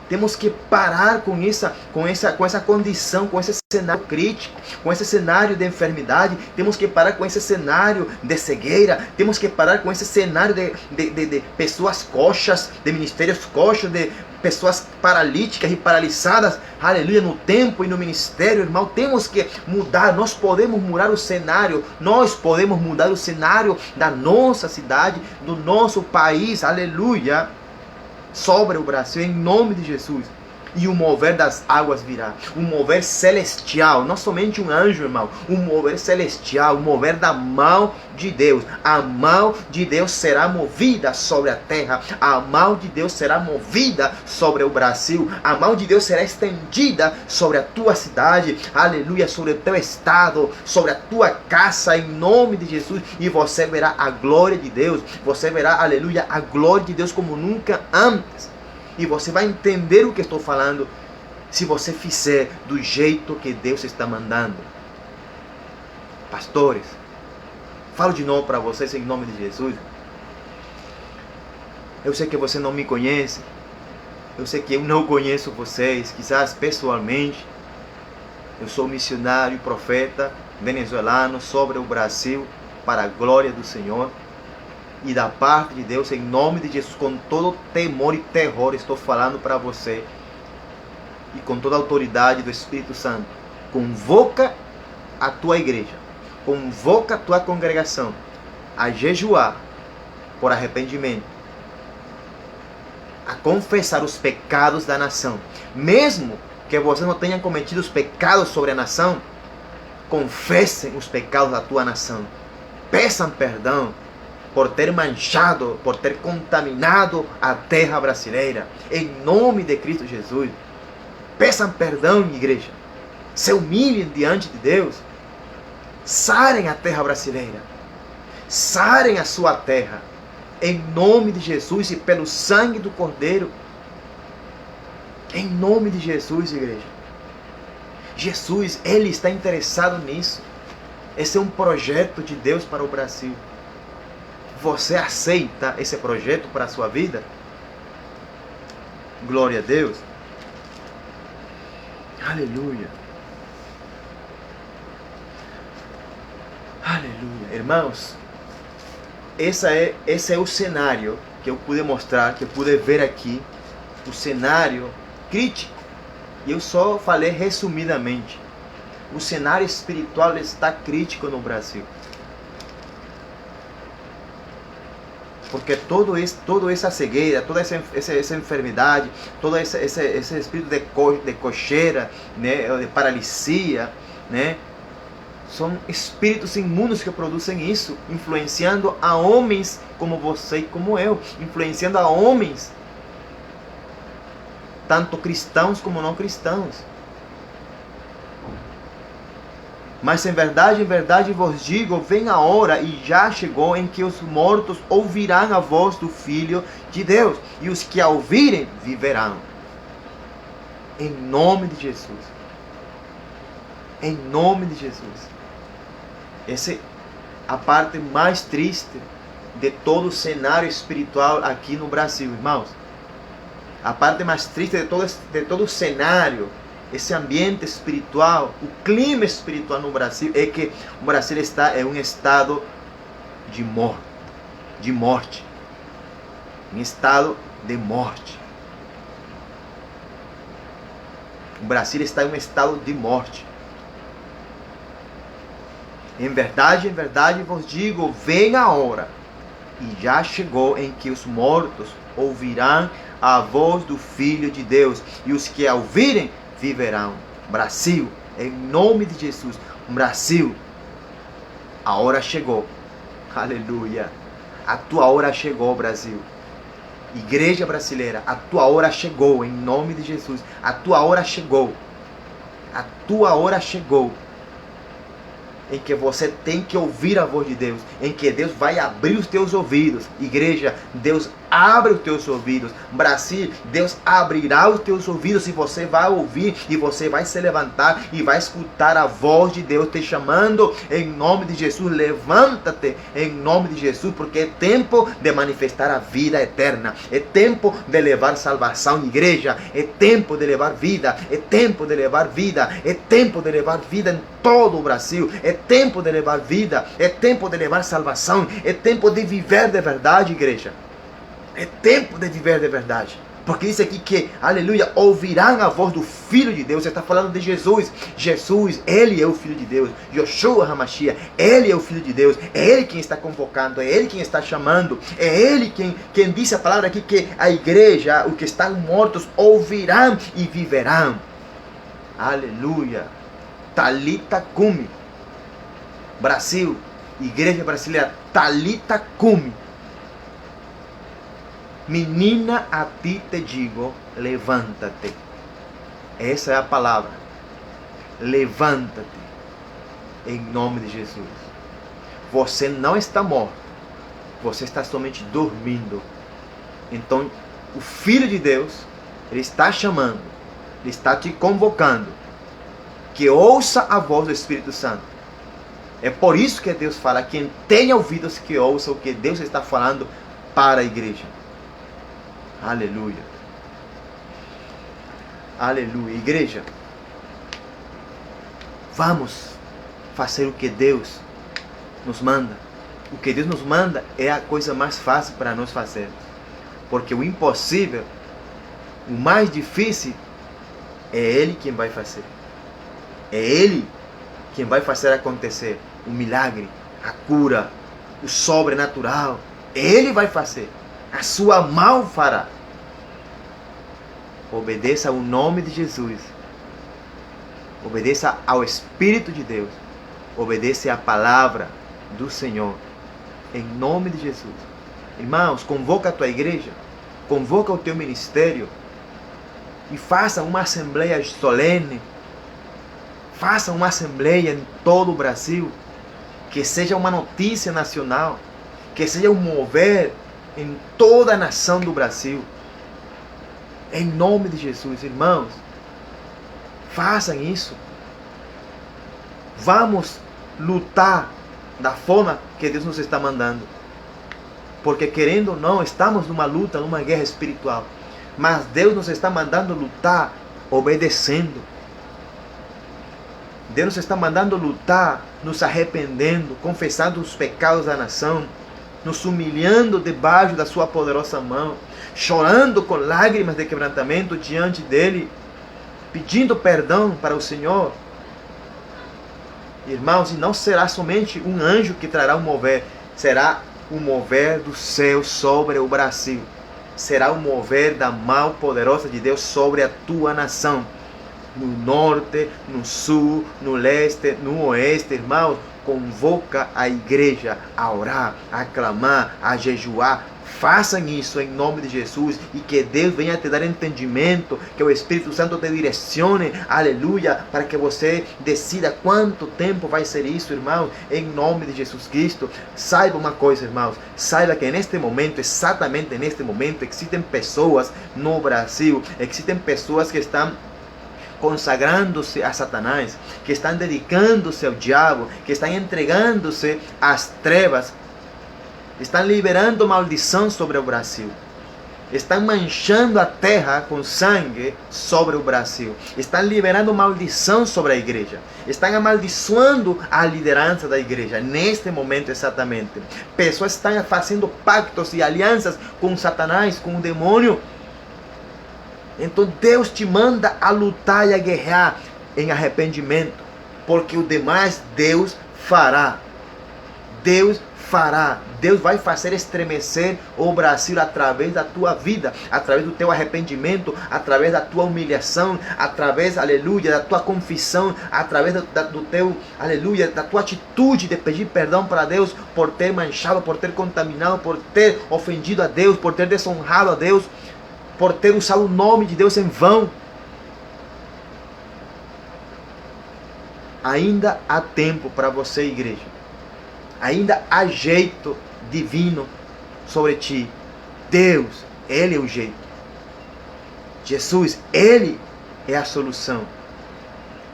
Temos que parar com essa condição, com esse cenário crítico, com esse cenário de enfermidade. Temos que parar com esse cenário de cegueira. Temos que parar com esse cenário de pessoas coxas, de ministérios coxos, de pessoas paralíticas e paralisadas. Aleluia, no tempo e no ministério, irmão. Temos que mudar. Nós podemos mudar o cenário. Nós podemos mudar o cenário da nossa cidade, do nosso país. Aleluia. Sobre o Brasil, em nome de Jesus. E o mover das águas virá. Um mover celestial. Não somente um anjo, irmão. Um mover celestial. Um mover da mão de Deus. A mão de Deus será movida sobre a terra. A mão de Deus será movida sobre o Brasil. A mão de Deus será estendida sobre a tua cidade. Aleluia. Sobre o teu estado. Sobre a tua casa. Em nome de Jesus. E você verá a glória de Deus. Você verá, aleluia, a glória de Deus como nunca antes. E você vai entender o que estou falando se você fizer do jeito que Deus está mandando. Pastores, falo de novo para vocês em nome de Jesus. Eu sei que você não me conhece. Eu sei que eu não conheço vocês, quizás pessoalmente. Eu sou missionário, profeta venezuelano sobre o Brasil para a glória do Senhor. E da parte de Deus, em nome de Jesus, com todo temor e terror, estou falando para você. E com toda a autoridade do Espírito Santo. Convoca a tua igreja. Convoca a tua congregação a jejuar por arrependimento. A confessar os pecados da nação. Mesmo que você não tenha cometido os pecados sobre a nação, confessem os pecados da tua nação. Peçam perdão por ter manchado, por ter contaminado a terra brasileira. Em nome de Cristo Jesus. Peçam perdão, igreja. Se humilhem diante de Deus. Sarem a terra brasileira. Sarem a sua terra. Em nome de Jesus e pelo sangue do Cordeiro. Em nome de Jesus, igreja. Jesus, Ele está interessado nisso. Esse é um projeto de Deus para o Brasil. Você aceita esse projeto para a sua vida? Glória a Deus. Aleluia. Aleluia. Irmãos, esse é o cenário que eu pude mostrar, que eu pude ver aqui. O cenário crítico. E eu só falei resumidamente. O cenário espiritual está crítico no Brasil. Porque toda essa cegueira, toda essa enfermidade, todo esse espírito de cocheira, né, de paralisia, né, são espíritos imundos que produzem isso, influenciando a homens como você e como eu, influenciando a homens, tanto cristãos como não cristãos. Mas em verdade vos digo, vem a hora e já chegou em que os mortos ouvirão a voz do Filho de Deus, e os que a ouvirem viverão. Em nome de Jesus. Em nome de Jesus. Essa é a parte mais triste de todo o cenário espiritual aqui no Brasil, irmãos. A parte mais triste de todo o cenário, esse ambiente espiritual, o clima espiritual no Brasil, é que o Brasil está em um estado de morte. Em estado de morte. O Brasil está em um estado de morte. Em verdade vos digo, vem a hora, e já chegou em que os mortos ouvirão a voz do Filho de Deus, e os que a ouvirem viverão. Brasil, em nome de Jesus. Brasil, a hora chegou. Aleluia. A tua hora chegou, Brasil. Igreja brasileira, a tua hora chegou, em nome de Jesus. A tua hora chegou. A tua hora chegou. Em que você tem que ouvir a voz de Deus, em que Deus vai abrir os teus ouvidos. Igreja, Deus abre os teus ouvidos. Brasil, Deus abrirá os teus ouvidos e você vai ouvir, e você vai se levantar e vai escutar a voz de Deus te chamando em nome de Jesus. Levanta-te em nome de Jesus, porque é tempo de manifestar a vida eterna, é tempo de levar salvação. Igreja, é tempo de levar vida, é tempo de levar vida, é tempo de levar vida em todo o Brasil, é tempo de levar vida, é tempo de levar salvação, é tempo de viver de verdade, igreja. É tempo de viver de verdade. Porque diz aqui que, aleluia, ouvirão a voz do Filho de Deus. Você está falando de Jesus. Jesus, Ele é o Filho de Deus. Yoshua HaMashiach, Ele é o Filho de Deus. É Ele quem está convocando, é Ele quem está chamando. É Ele quem disse a palavra aqui que a igreja, os que estão mortos, ouvirão e viverão. Aleluia. Talita Cumi. Brasil, igreja brasileira, Talita Cumi. Menina, a ti te digo, levanta-te. Essa é a palavra. Levanta-te. Em nome de Jesus. Você não está morto. Você está somente dormindo. Então, o Filho de Deus, Ele está chamando. Ele está te convocando. Que ouça a voz do Espírito Santo. É por isso que Deus fala, quem tem ouvidos que ouça o que Deus está falando para a igreja. Aleluia. Aleluia. Igreja, vamos fazer o que Deus nos manda. O que Deus nos manda é a coisa mais fácil para nós fazermos. Porque o impossível, o mais difícil, é Ele quem vai fazer. É Ele quem vai fazer acontecer o milagre, a cura, o sobrenatural. Ele vai fazer. A sua mão fará. Obedeça ao nome de Jesus. Obedeça ao Espírito de Deus. Obedeça à palavra do Senhor. Em nome de Jesus. Irmãos, convoca a tua igreja. Convoca o teu ministério. E faça uma assembleia solene. Faça uma assembleia em todo o Brasil. Que seja uma notícia nacional. Que seja um mover em toda a nação do Brasil. Em nome de Jesus, irmãos, façam isso. Vamos lutar da forma que Deus nos está mandando. Porque querendo ou não, estamos numa luta, numa guerra espiritual. Mas Deus nos está mandando lutar obedecendo. Deus nos está mandando lutar, nos arrependendo, confessando os pecados da nação, nos humilhando debaixo da sua poderosa mão, chorando com lágrimas de quebrantamento diante dele, pedindo perdão para o Senhor. Irmãos, e não será somente um anjo que trará o mover, será o mover do céu sobre o Brasil. Será o mover da mão poderosa de Deus sobre a tua nação. No norte, no sul, no leste, no oeste, irmãos, convoca a igreja a orar, a clamar, a jejuar. Façam isso em nome de Jesus e que Deus venha te dar entendimento, que o Espírito Santo te direcione, aleluia, para que você decida quanto tempo vai ser isso, irmão, em nome de Jesus Cristo. Saiba uma coisa, irmãos, saiba que neste momento, exatamente neste momento, existem pessoas no Brasil, existem pessoas que estão consagrando-se a Satanás, que estão dedicando-se ao diabo, que estão entregando-se às trevas, estão liberando maldição sobre o Brasil, estão manchando a terra com sangue sobre o Brasil, estão liberando maldição sobre a igreja, estão amaldiçoando a liderança da igreja, neste momento exatamente. Pessoas estão fazendo pactos e alianças com Satanás, com o demônio. Então Deus te manda a lutar e a guerrear em arrependimento, porque o demais Deus fará. Deus fará. Deus vai fazer estremecer o Brasil através da tua vida, através do teu arrependimento, através da tua humilhação, através, aleluia, da tua confissão, através do teu, aleluia, da tua atitude de pedir perdão para Deus por ter manchado, por ter contaminado, por ter ofendido a Deus, por ter desonrado a Deus, por ter usado o nome de Deus em vão. Ainda há tempo para você, igreja. Ainda há jeito divino sobre ti. Deus, Ele é o jeito. Jesus, Ele é a solução.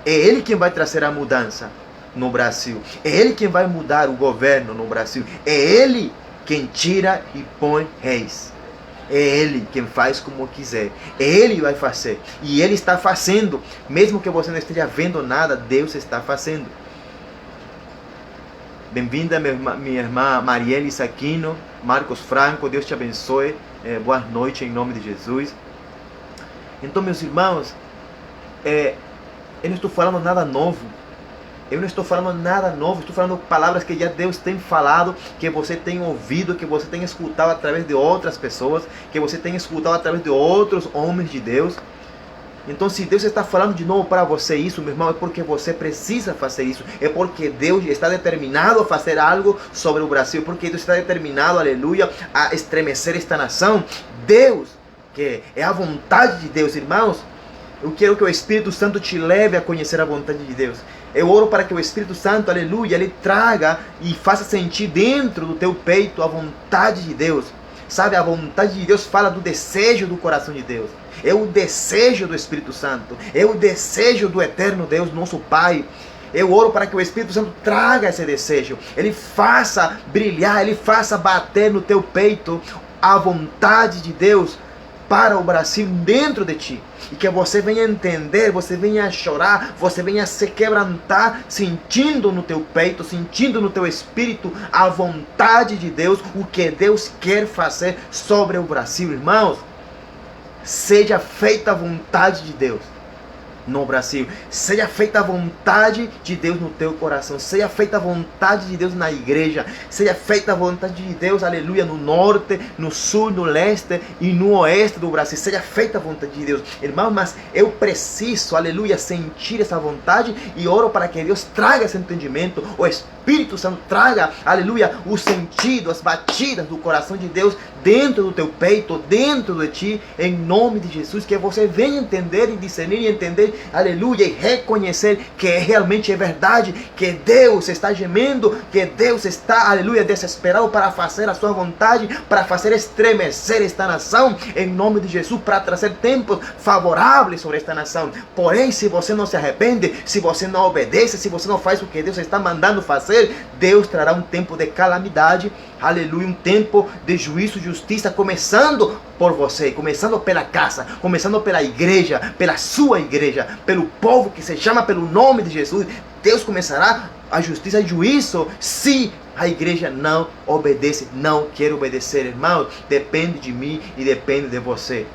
É Ele quem vai trazer a mudança no Brasil. É Ele quem vai mudar o governo no Brasil. É Ele quem tira e põe reis. É Ele quem faz como quiser. Ele vai fazer. E Ele está fazendo. Mesmo que você não esteja vendo nada, Deus está fazendo. Bem-vinda minha irmã Marielle Saquino, Marcos Franco, Deus te abençoe. Boa noite em nome de Jesus. Então, meus irmãos, eu não estou falando nada novo. Eu não estou falando nada novo, estou falando palavras que já Deus tem falado, que você tem ouvido, que você tem escutado através de outras pessoas, que você tem escutado através de outros homens de Deus. Então, se Deus está falando de novo para você isso, meu irmão, é porque você precisa fazer isso. É porque Deus está determinado a fazer algo sobre o Brasil, porque Deus está determinado, aleluia, a estremecer esta nação. Deus, que é a vontade de Deus, irmãos. Eu quero que o Espírito Santo te leve a conhecer a vontade de Deus. Eu oro para que o Espírito Santo, aleluia, Ele traga e faça sentir dentro do teu peito a vontade de Deus. Sabe, a vontade de Deus fala do desejo do coração de Deus. É o desejo do Espírito Santo. É o desejo do eterno Deus, nosso Pai. Eu oro para que o Espírito Santo traga esse desejo. Ele faça brilhar, Ele faça bater no teu peito a vontade de Deus para o Brasil dentro de ti. E que você venha entender, você venha chorar, você venha se quebrantar, sentindo no teu peito, sentindo no teu espírito a vontade de Deus, o que Deus quer fazer sobre o Brasil. Irmãos, seja feita a vontade de Deus no Brasil. Seja feita a vontade de Deus no teu coração. Seja feita a vontade de Deus na igreja. Seja feita a vontade de Deus, aleluia, no norte, no sul, no leste e no oeste do Brasil. Seja feita a vontade de Deus. Irmão, mas eu preciso, aleluia, sentir essa vontade e oro para que Deus traga esse entendimento. O Espírito Santo traga, aleluia, o sentido, as batidas do coração de Deus dentro do teu peito, dentro de ti, em nome de Jesus, que você venha entender e discernir e entender, aleluia, e reconhecer que realmente é verdade, que Deus está gemendo, que Deus está, aleluia, desesperado para fazer a sua vontade, para fazer estremecer esta nação, em nome de Jesus, para trazer tempos favoráveis sobre esta nação. Porém, se você não se arrepende, se você não obedece, se você não faz o que Deus está mandando fazer, Deus trará um tempo de calamidade, aleluia, um tempo de juízo e justiça, começando por você, começando pela casa, começando pela igreja, pela sua igreja, pelo povo que se chama pelo nome de Jesus. Deus começará a justiça e juízo se a igreja não obedece, não quer obedecer, irmão. Depende de mim e depende de você.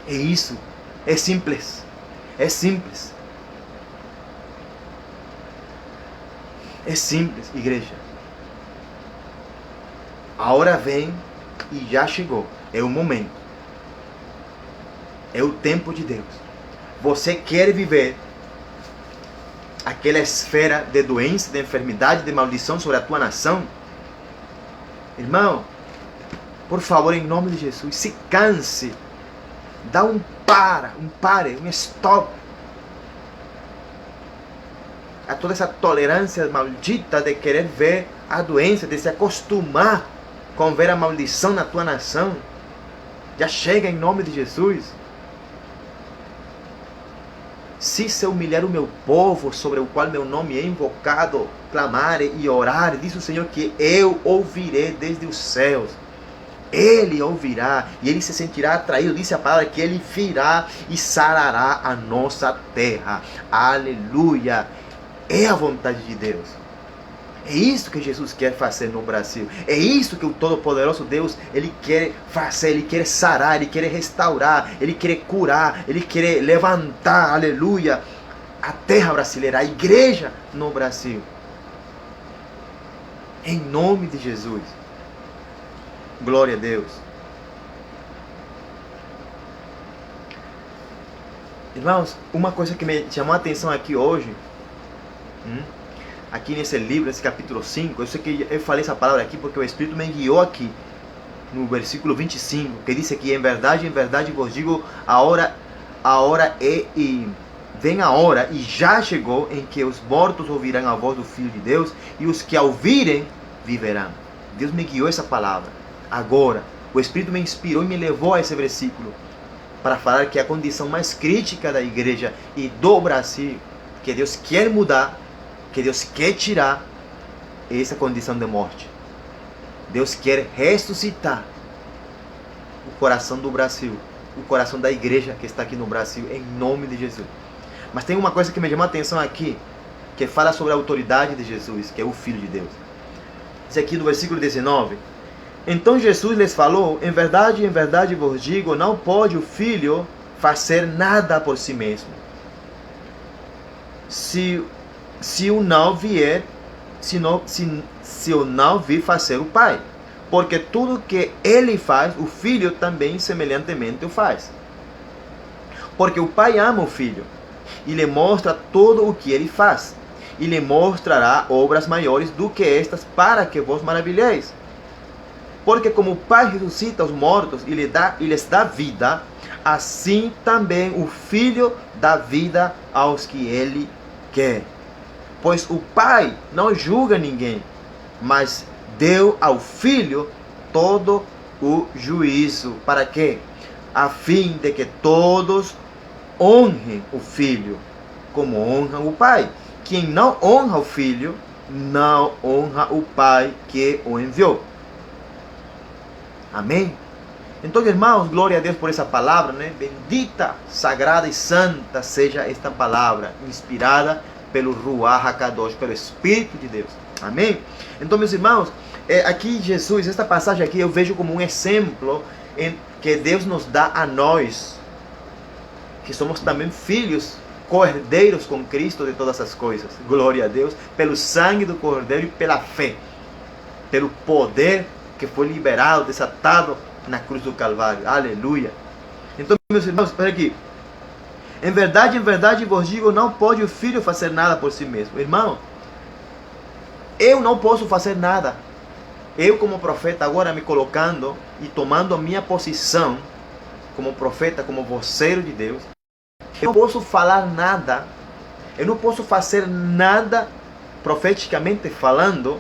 É isso, é simples, é simples. É simples, igreja. A hora vem e já chegou. É o momento. É o tempo de Deus. Você quer viver aquela esfera de doença, de enfermidade, de maldição sobre a tua nação? Irmão, por favor, em nome de Jesus, se canse. Dá um pare, um stop a toda essa tolerância maldita de querer ver a doença, de se acostumar com ver a maldição na tua nação. Já chega em nome de Jesus. Se humilhar o meu povo, sobre o qual meu nome é invocado, clamar e orar, diz o Senhor que eu ouvirei desde os céus. Ele ouvirá e ele se sentirá atraído. Diz a palavra que ele virá e sarará a nossa terra. Aleluia! É a vontade de Deus. É isso que Jesus quer fazer no Brasil. É isso que o Todo-Poderoso Deus, ele quer fazer, ele quer sarar, ele quer restaurar, ele quer curar, ele quer levantar, aleluia, a terra brasileira, a igreja no Brasil. Em nome de Jesus. Glória a Deus. Irmãos, uma coisa que me chamou a atenção aqui hoje, aqui nesse livro, nesse capítulo 5, eu sei que eu falei essa palavra aqui porque o Espírito me guiou aqui, no versículo 25, que diz aqui: em verdade vos digo, a hora é, e vem a hora, e já chegou, em que os mortos ouvirão a voz do Filho de Deus, e os que a ouvirem, viverão. Deus me guiou essa palavra. Agora, o Espírito me inspirou e me levou a esse versículo, para falar que a condição mais crítica da igreja e do Brasil, que Deus quer mudar, que Deus quer tirar, essa condição de morte. Deus quer ressuscitar o coração do Brasil, o coração da igreja que está aqui no Brasil, em nome de Jesus. Mas tem uma coisa que me chamou a atenção aqui, que fala sobre a autoridade de Jesus, que é o Filho de Deus. Diz aqui no versículo 19: então Jesus lhes falou: em verdade vos digo, não pode o Filho fazer nada por si mesmo, se o não vir fazer o Pai. Porque tudo que ele faz, o Filho também semelhantemente o faz. Porque o Pai ama o Filho e lhe mostra todo o que ele faz, e lhe mostrará obras maiores do que estas, para que vos maravilheis. Porque como o Pai ressuscita os mortos e lhes dá vida, assim também o Filho dá vida aos que ele quer. Pois o Pai não julga ninguém, mas deu ao Filho todo o juízo. Para quê? A fim de que todos honrem o Filho, como honram o Pai. Quem não honra o Filho, não honra o Pai que o enviou. Amém? Então, irmãos, glória a Deus por essa palavra, né? Bendita, sagrada e santa seja esta palavra, inspirada pelo Ruach HaKadosh, pelo Espírito de Deus. Amém? Então, meus irmãos, aqui Jesus, esta passagem aqui eu vejo como um exemplo em que Deus nos dá a nós, que somos também filhos, cordeiros com Cristo de todas as coisas. Glória a Deus, pelo sangue do Cordeiro e pela fé, pelo poder que foi liberado, desatado na cruz do Calvário. Aleluia. Então, meus irmãos, olha aqui. Em verdade vos digo, não pode o Filho fazer nada por si mesmo. Irmão, eu não posso fazer nada. Eu como profeta agora me colocando e tomando a minha posição como profeta, como voceiro de Deus, eu não posso falar nada, eu não posso fazer nada profeticamente falando,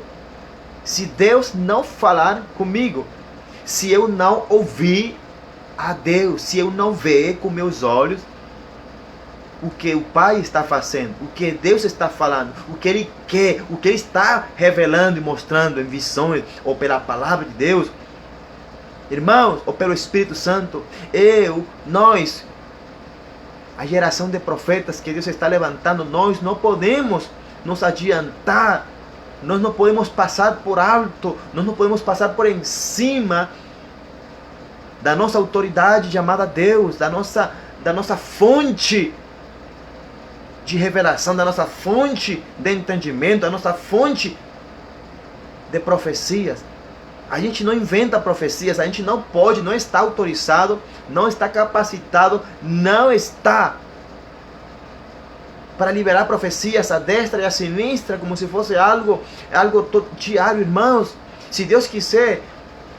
se Deus não falar comigo, se eu não ouvir a Deus, se eu não ver com meus olhos o que o Pai está fazendo, o que Deus está falando, o que Ele quer, o que Ele está revelando e mostrando em visões, ou pela palavra de Deus, irmãos, ou pelo Espírito Santo, nós, a geração de profetas que Deus está levantando, nós não podemos nos adiantar, nós não podemos passar por alto, nós não podemos passar por em cima da nossa autoridade chamada Deus, da nossa fonte de revelação, da nossa fonte de entendimento, da nossa fonte de profecias. A gente não inventa profecias, a gente não pode, não está autorizado, não está capacitado, não está para liberar profecias à destra e à sinistra, como se fosse algo diário, irmãos. Se Deus quiser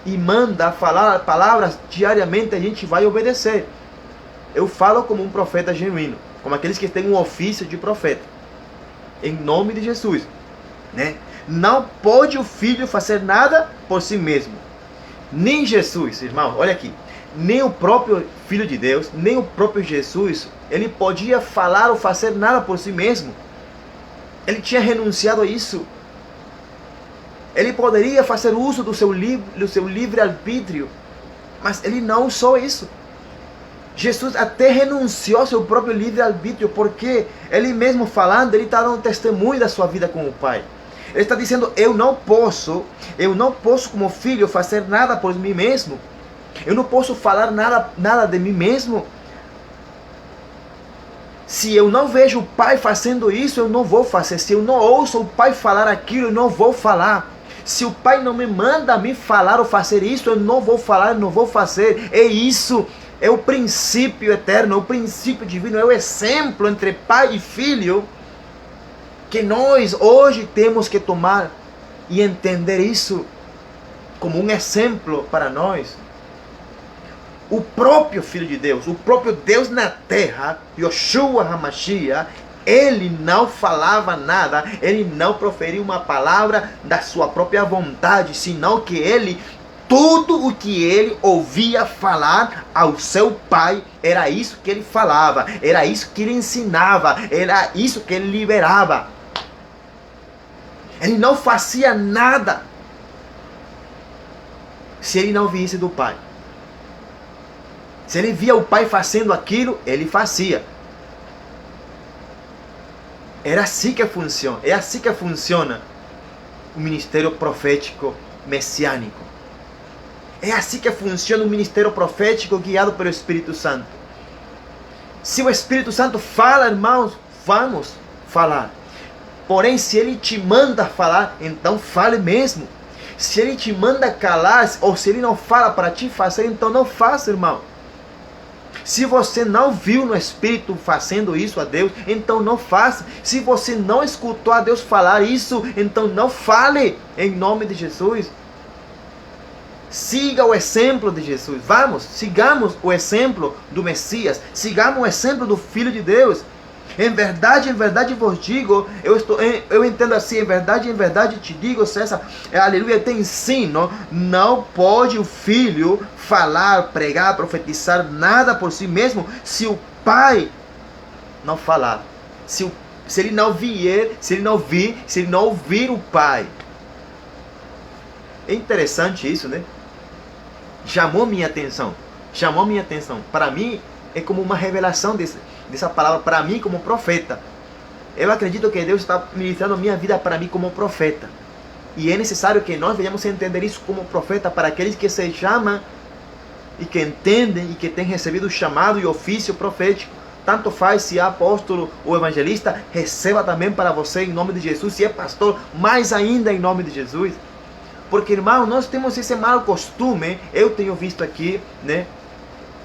e manda falar palavras diariamente, a gente vai obedecer. Eu falo como um profeta genuíno, como aqueles que têm um ofício de profeta, em nome de Jesus, né? Não pode o filho fazer nada por si mesmo, nem Jesus, irmão, olha aqui, nem o próprio Filho de Deus, nem o próprio Jesus, ele podia falar ou fazer nada por si mesmo. Ele tinha renunciado a isso. Ele poderia fazer uso do seu livre-arbítrio, mas ele não usou isso. Jesus até renunciou ao seu próprio livre-arbítrio, porque ele mesmo falando, ele está dando testemunho da sua vida com o Pai. Ele está dizendo, eu não posso como filho fazer nada por mim mesmo. Eu não posso falar nada de mim mesmo. Se eu não vejo o Pai fazendo isso, eu não vou fazer. Se eu não ouço o Pai falar aquilo, eu não vou falar. Se o Pai não me manda a mim falar ou fazer isso, eu não vou falar, eu não vou fazer. É isso, é o princípio eterno, é o princípio divino, é o exemplo entre Pai e Filho que nós hoje temos que tomar e entender isso como um exemplo para nós. O próprio Filho de Deus, o próprio Deus na terra, Yoshua HaMashiach, ele não falava nada, ele não proferiu uma palavra da sua própria vontade, senão que ele, tudo o que ele ouvia falar ao seu Pai, era isso que ele falava, era isso que ele ensinava, era isso que ele liberava. Ele não fazia nada se ele não visse do Pai. Se ele via o Pai fazendo aquilo, ele fazia. Era assim que funciona. É assim que funciona o ministério profético messiânico. É assim que funciona o ministério profético guiado pelo Espírito Santo. Se o Espírito Santo fala, irmãos, vamos falar. Porém, se ele te manda falar, então fale mesmo. Se ele te manda calar, ou se ele não fala para te fazer, então não faça, irmão. Se você não viu no Espírito fazendo isso a Deus, então não faça. Se você não escutou a Deus falar isso, então não fale, em nome de Jesus. Siga o exemplo de Jesus. Vamos, sigamos o exemplo do Messias. Sigamos o exemplo do Filho de Deus. Em verdade vos digo, eu entendo assim, em verdade te digo, César, aleluia, te ensino, não pode o filho falar, pregar, profetizar nada por si mesmo, se o Pai não falar, se ele não vier, se ele não ouvir o Pai. É interessante isso, né? Chamou minha atenção. Para mim, é como uma revelação dessa palavra para mim como profeta. Eu acredito que Deus está ministrando a minha vida para mim como profeta. E é necessário que nós venhamos a entender isso como profeta para aqueles que se chamam e que entendem e que têm recebido o chamado e ofício profético. Tanto faz se é apóstolo ou evangelista, receba também para você em nome de Jesus. Se é pastor, mais ainda em nome de Jesus. Porque, irmão, nós temos esse mau costume, eu tenho visto aqui, né?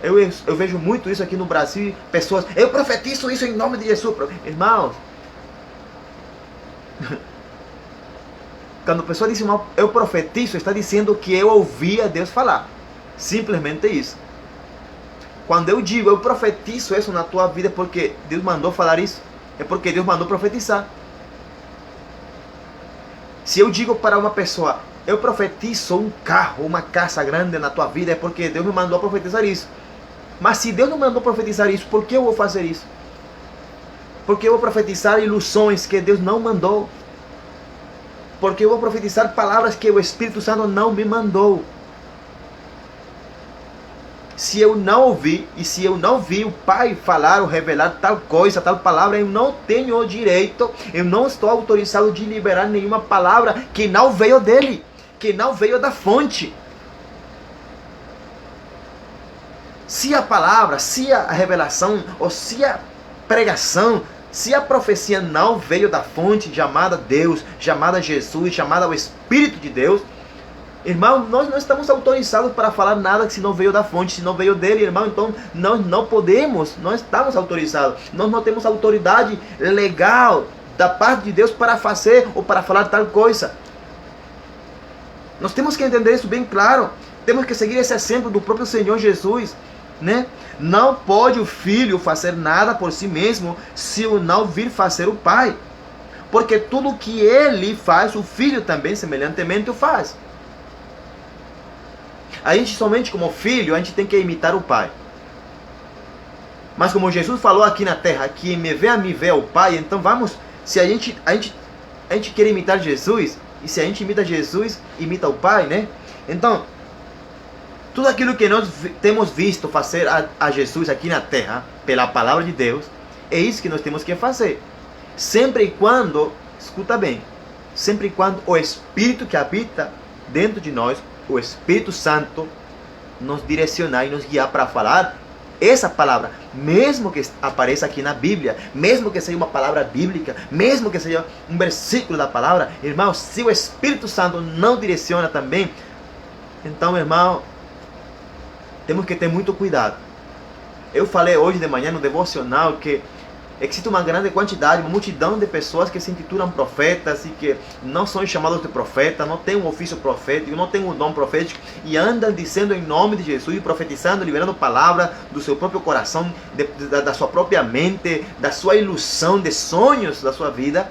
Eu vejo muito isso aqui no Brasil, pessoas, eu profetizo isso em nome de Jesus. Irmãos, quando a pessoa diz, irmão, eu profetizo, está dizendo que eu ouvi a Deus falar. Simplesmente isso. Quando eu digo, eu profetizo isso na tua vida, é porque Deus mandou falar isso. É porque Deus mandou profetizar. Se eu digo para uma pessoa, eu profetizo um carro, uma casa grande na tua vida, é porque Deus me mandou profetizar isso. Mas se Deus não mandou profetizar isso, por que eu vou fazer isso? Porque eu vou profetizar ilusões que Deus não mandou. Porque eu vou profetizar palavras que o Espírito Santo não me mandou. Se eu não ouvi e se eu não vi o Pai falar ou revelar tal coisa, tal palavra, eu não tenho o direito, eu não estou autorizado de liberar nenhuma palavra que não veio dele, que não veio da fonte. Se a palavra, se a revelação, ou se a pregação, se a profecia não veio da fonte chamada Deus, chamada Jesus, chamada o Espírito de Deus, irmão, nós não estamos autorizados para falar nada que se não veio da fonte, se não veio dele, irmão. Então nós não podemos, não estamos autorizados. Nós não temos autoridade legal da parte de Deus para fazer ou para falar tal coisa. Nós temos que entender isso bem claro. Temos que seguir esse exemplo do próprio Senhor Jesus, né? Não pode o filho fazer nada por si mesmo se o não vir fazer o pai. Porque tudo que ele faz, o filho também semelhantemente o faz. A gente somente como filho, a gente tem que imitar o pai. Mas como Jesus falou aqui na terra, que me vê a mim vê o pai, então vamos, se a gente quer imitar Jesus, e se a gente imita Jesus, imita o pai, né? Então, tudo aquilo que nós temos visto fazer a Jesus aqui na terra, pela palavra de Deus, é isso que nós temos que fazer. Sempre e quando, escuta bem, sempre e quando o Espírito que habita dentro de nós, o Espírito Santo, nos direcionar e nos guiar para falar essa palavra, mesmo que apareça aqui na Bíblia, mesmo que seja uma palavra bíblica, mesmo que seja um versículo da palavra, irmão, se o Espírito Santo não direciona também, então, irmão, temos que ter muito cuidado. Eu falei hoje de manhã no devocional que existe uma grande quantidade, uma multidão de pessoas que se intitulam profetas e que não são chamados de profeta, não têm um ofício profético, não têm um dom profético e andam dizendo em nome de Jesus, profetizando, liberando palavra do seu próprio coração, da sua própria mente, da sua ilusão, de sonhos da sua vida.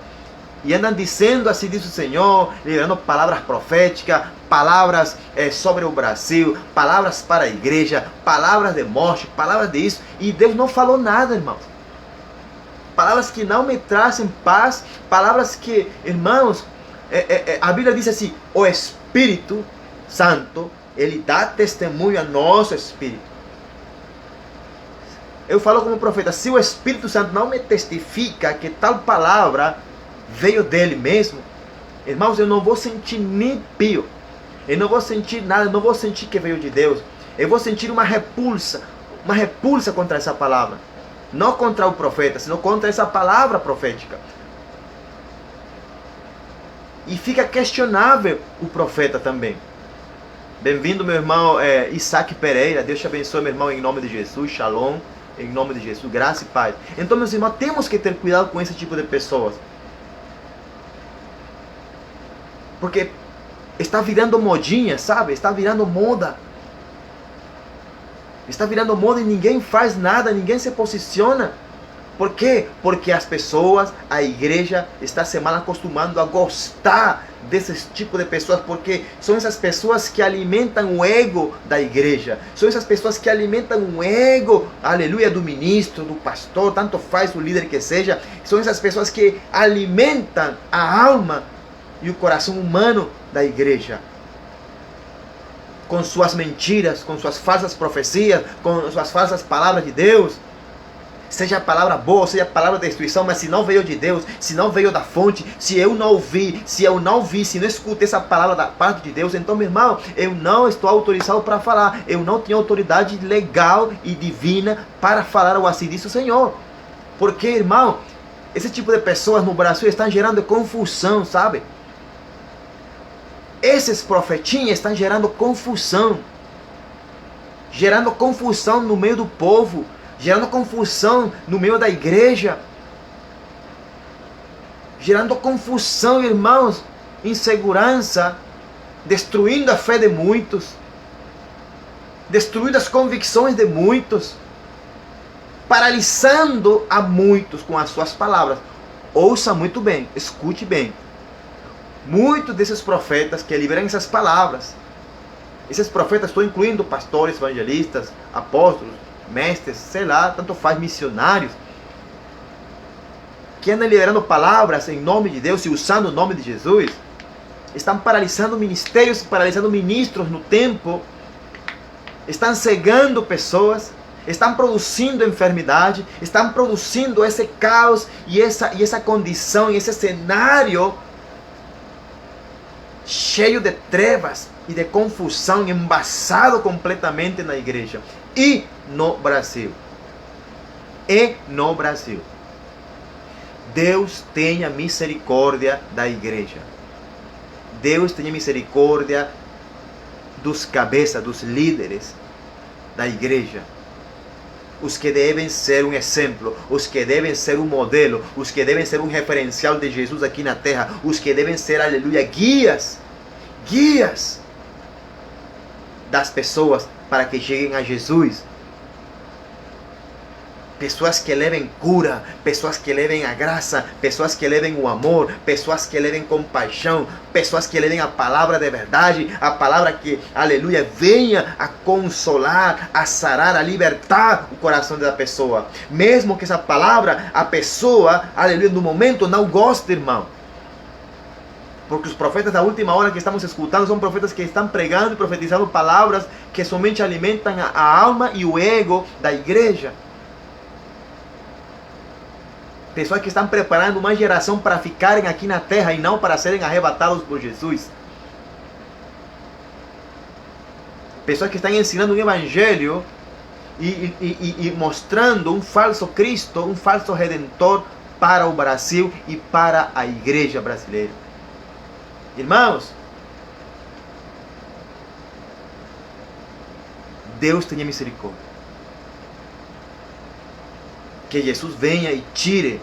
E andam dizendo, assim diz o Senhor, liberando palavras proféticas, palavras sobre o Brasil, palavras para a igreja, palavras de morte, palavras de isso. E Deus não falou nada, irmãos. Palavras que não me trazem paz, palavras que, irmãos, a Bíblia diz assim, o Espírito Santo, ele dá testemunho a nosso espírito. Eu falo como profeta, se o Espírito Santo não me testifica que tal palavra veio dele mesmo, irmãos, eu não vou sentir nem pio, eu não vou sentir nada, eu não vou sentir que veio de Deus, eu vou sentir uma repulsa contra essa palavra. Não contra o profeta, senão contra essa palavra profética. E fica questionável o profeta também. Bem-vindo, meu irmão Isaac Pereira. Deus te abençoe, meu irmão, em nome de Jesus. Shalom, em nome de Jesus. Graça e paz. Então, meus irmãos, temos que ter cuidado com esse tipo de pessoas. Porque está virando modinha, sabe? Está virando moda. Está virando moda e ninguém faz nada, ninguém se posiciona. Por quê? Porque as pessoas, a igreja, está se mal acostumando a gostar desses tipos de pessoas, porque são essas pessoas que alimentam o ego da igreja, são essas pessoas que alimentam o ego, aleluia, do ministro, do pastor, tanto faz o líder que seja, são essas pessoas que alimentam a alma e o coração humano da igreja. Com suas mentiras, com suas falsas profecias, com suas falsas palavras de Deus. Seja a palavra boa, seja a palavra de destruição, mas se não veio de Deus, se não veio da fonte, se eu não ouvi, se não escutei essa palavra da parte de Deus, então, meu irmão, eu não estou autorizado para falar. Eu não tenho autoridade legal e divina para falar ou assim disse o Senhor. Porque, irmão, esse tipo de pessoas no Brasil estão gerando confusão, sabe? Esses profetinhas estão gerando confusão no meio do povo, gerando confusão no meio da igreja, gerando confusão, irmãos, insegurança, destruindo a fé de muitos, destruindo as convicções de muitos, paralisando a muitos com as suas palavras. Ouça muito bem, escute bem. Muitos desses profetas que liberam essas palavras, esses profetas, estou incluindo pastores, evangelistas, apóstolos, mestres, sei lá, tanto faz, missionários, que andam liberando palavras em nome de Deus e usando o nome de Jesus, estão paralisando ministérios, paralisando ministros no tempo, estão cegando pessoas, estão produzindo enfermidade, estão produzindo esse caos e essa condição, e esse cenário cheio de trevas e de confusão, embasado completamente na igreja e no Brasil. Deus tenha misericórdia da igreja. Deus tenha misericórdia dos cabeças, dos líderes da igreja. Os que devem ser um exemplo, os que devem ser um modelo, os que devem ser um referencial de Jesus aqui na terra, os que devem ser, aleluia, guias das pessoas para que cheguem a Jesus. Pessoas que levem cura, pessoas que levem a graça, pessoas que levem o amor, pessoas que levem compaixão, pessoas que levem a palavra de verdade, a palavra que, aleluia, venha a consolar, a sarar, a libertar o coração da pessoa. Mesmo que essa palavra, a pessoa, aleluia, no momento não goste, irmão. Porque os profetas da última hora que estamos escutando são profetas que estão pregando e profetizando palavras que somente alimentam a alma e o ego da igreja. Pessoas que estão preparando uma geração para ficarem aqui na terra e não para serem arrebatados por Jesus. Pessoas que estão ensinando um evangelho e mostrando um falso Cristo, um falso Redentor para o Brasil e para a igreja brasileira. Irmãos, Deus tenha misericórdia. Que Jesus venha e tire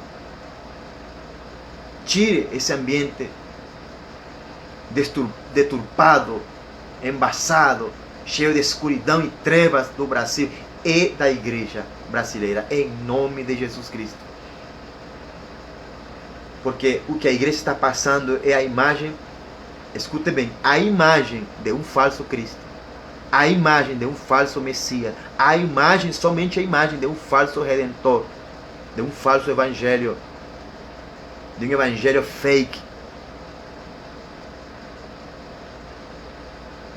esse ambiente deturpado, embasado, cheio de escuridão e trevas do Brasil e da igreja brasileira, em nome de Jesus Cristo. Porque o que a igreja está passando é a imagem, escute bem, a imagem de um falso Cristo, a imagem de um falso Messias, a imagem, somente a imagem de um falso Redentor, de um falso evangelho, de um evangelho fake,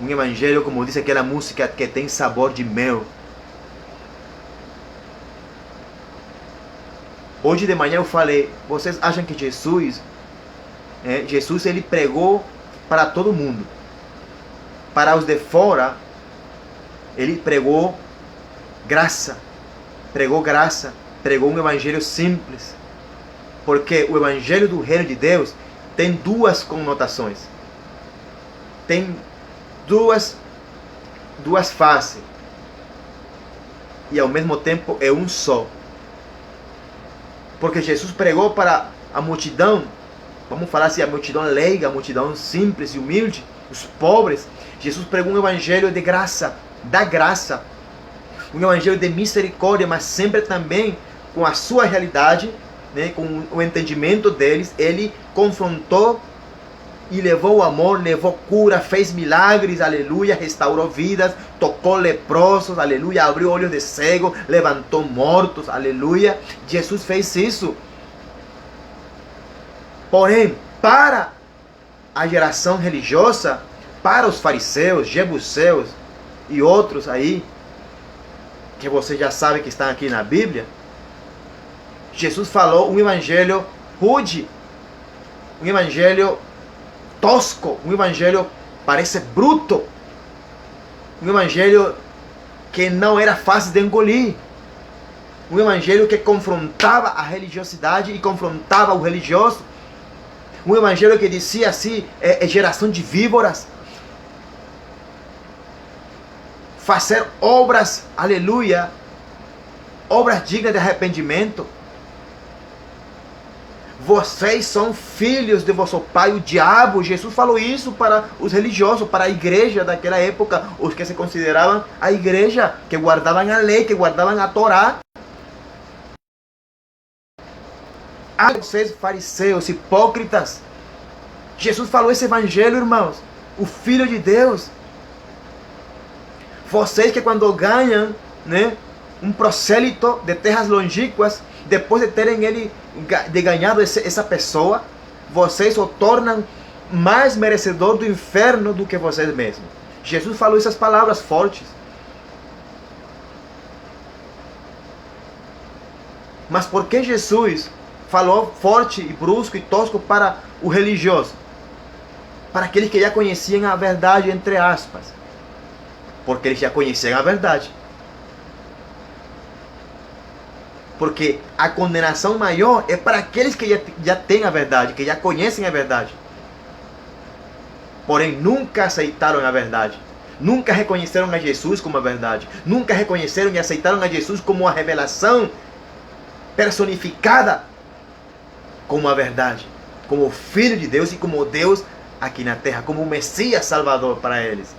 um evangelho, como diz aquela música, que tem sabor de mel. Hoje de manhã eu falei, vocês acham que Jesus ele pregou para todo mundo? Para os de fora, ele pregou graça, pregou um evangelho simples. Porque o evangelho do reino de Deus tem duas conotações. Tem duas faces. E ao mesmo tempo é um só. Porque Jesus pregou para a multidão, vamos falar assim, a multidão leiga, a multidão simples e humilde, os pobres. Jesus pregou um evangelho de graça, da graça. Um evangelho de misericórdia, mas sempre também com a sua realidade, né, com o entendimento deles. Ele confrontou e levou o amor, levou cura, fez milagres, aleluia, restaurou vidas, tocou leprosos, aleluia, abriu olhos de cego, levantou mortos, aleluia. Jesus fez isso. Porém, para a geração religiosa, para os fariseus, jebuseus e outros aí, que você já sabe que estão aqui na Bíblia, Jesus falou um evangelho rude, um evangelho tosco, um evangelho parece bruto, um evangelho que não era fácil de engolir, um evangelho que confrontava a religiosidade e confrontava o religioso, um evangelho que dizia assim, é geração de víboras, fazer obras, aleluia, obras dignas de arrependimento. Vocês são filhos de vosso pai, o diabo. Jesus falou isso para os religiosos, para a igreja daquela época, os que se consideravam a igreja, que guardavam a lei, que guardavam a Torá. Ah, vocês fariseus, hipócritas. Jesus falou esse evangelho, irmãos. O Filho de Deus. Vocês que quando ganham, né, um prosélito de terras longínquas, depois de terem ele ganhado essa pessoa, vocês o tornam mais merecedor do inferno do que vocês mesmos. Jesus falou essas palavras fortes. Mas por que Jesus falou forte e brusco e tosco para o religioso? Para aqueles que já conheciam a verdade, entre aspas. Porque eles já conheciam a verdade. Porque a condenação maior é para aqueles que já têm a verdade, que já conhecem a verdade. Porém, nunca aceitaram a verdade. Nunca reconheceram a Jesus como a verdade. Nunca reconheceram e aceitaram a Jesus como a revelação personificada como a verdade. Como o Filho de Deus e como Deus aqui na terra. Como o Messias Salvador para eles.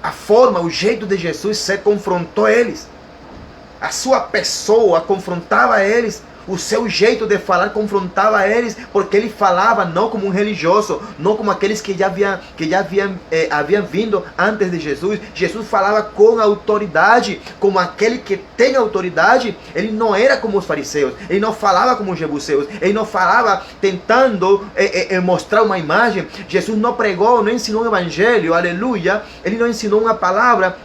A forma, o jeito de Jesus se confrontou eles. A sua pessoa confrontava eles. O seu jeito de falar confrontava eles, porque ele falava não como um religioso, não como aqueles que já haviam vindo antes de Jesus. Jesus falava com autoridade, como aquele que tem autoridade. Ele não era como os fariseus, ele não falava como os jebuseus, ele não falava tentando mostrar uma imagem. Jesus não pregou, não ensinou um evangelho, aleluia. Ele não ensinou uma palavra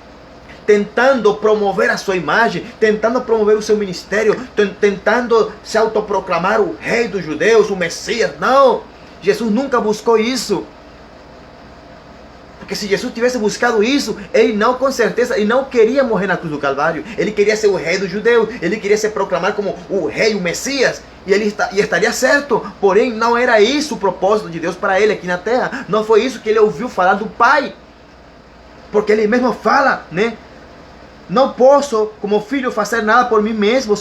tentando promover a sua imagem, tentando promover o seu ministério, tentando se autoproclamar o rei dos judeus, o Messias. Não, Jesus nunca buscou isso. Porque se Jesus tivesse buscado isso, ele não, com certeza, ele não queria morrer na cruz do Calvário. Ele queria ser o rei dos judeus, ele queria se proclamar como o rei, o Messias, e ele estaria certo. Porém, não era isso o propósito de Deus para ele aqui na terra. Não foi isso que ele ouviu falar do Pai. Porque ele mesmo fala, né? Não posso, como filho, fazer nada por mim mesmo,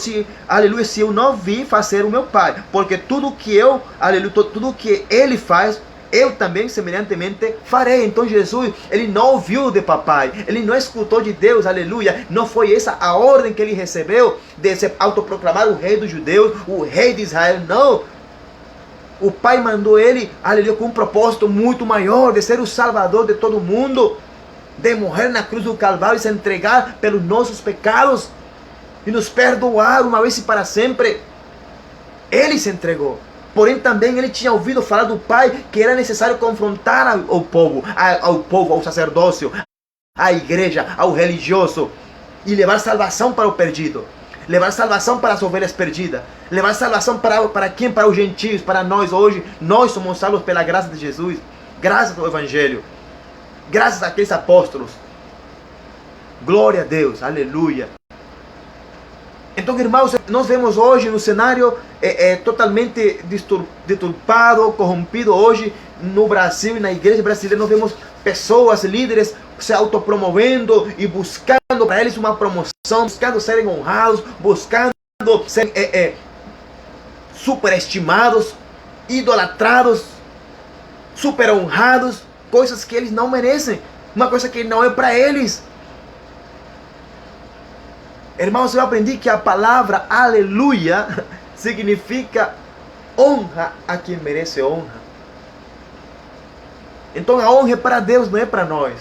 aleluia, se eu não vi fazer o meu Pai. Porque tudo que aleluia, tudo que ele faz, eu também semelhantemente farei. Então Jesus, ele não ouviu de papai, ele não escutou de Deus, aleluia. Não foi essa a ordem que ele recebeu de se autoproclamar o rei dos judeus, o rei de Israel, não. O Pai mandou ele, aleluia, com um propósito muito maior, de ser o salvador de todo mundo, de morrer na cruz do Calvário e se entregar pelos nossos pecados e nos perdoar uma vez e para sempre. Ele se entregou. Porém também ele tinha ouvido falar do Pai que era necessário confrontar ao povo, ao sacerdócio, à igreja, ao religioso, e levar salvação para o perdido, levar salvação para as ovelhas perdidas, levar salvação para quem? Para os gentios, para nós hoje. Nós somos salvos pela graça de Jesus, graças ao Evangelho, graças àqueles apóstolos. Glória a Deus, aleluia. Então, irmãos, nós vemos hoje no cenário totalmente deturpado, corrompido hoje no Brasil e na igreja brasileira. Nós vemos pessoas, líderes, se autopromovendo e buscando para eles uma promoção, buscando serem honrados, buscando serem superestimados, idolatrados, super honrados, coisas que eles não merecem, uma coisa que não é para eles. Irmãos, eu aprendi que a palavra aleluia significa honra a quem merece honra. Então a honra é para Deus, não é para nós.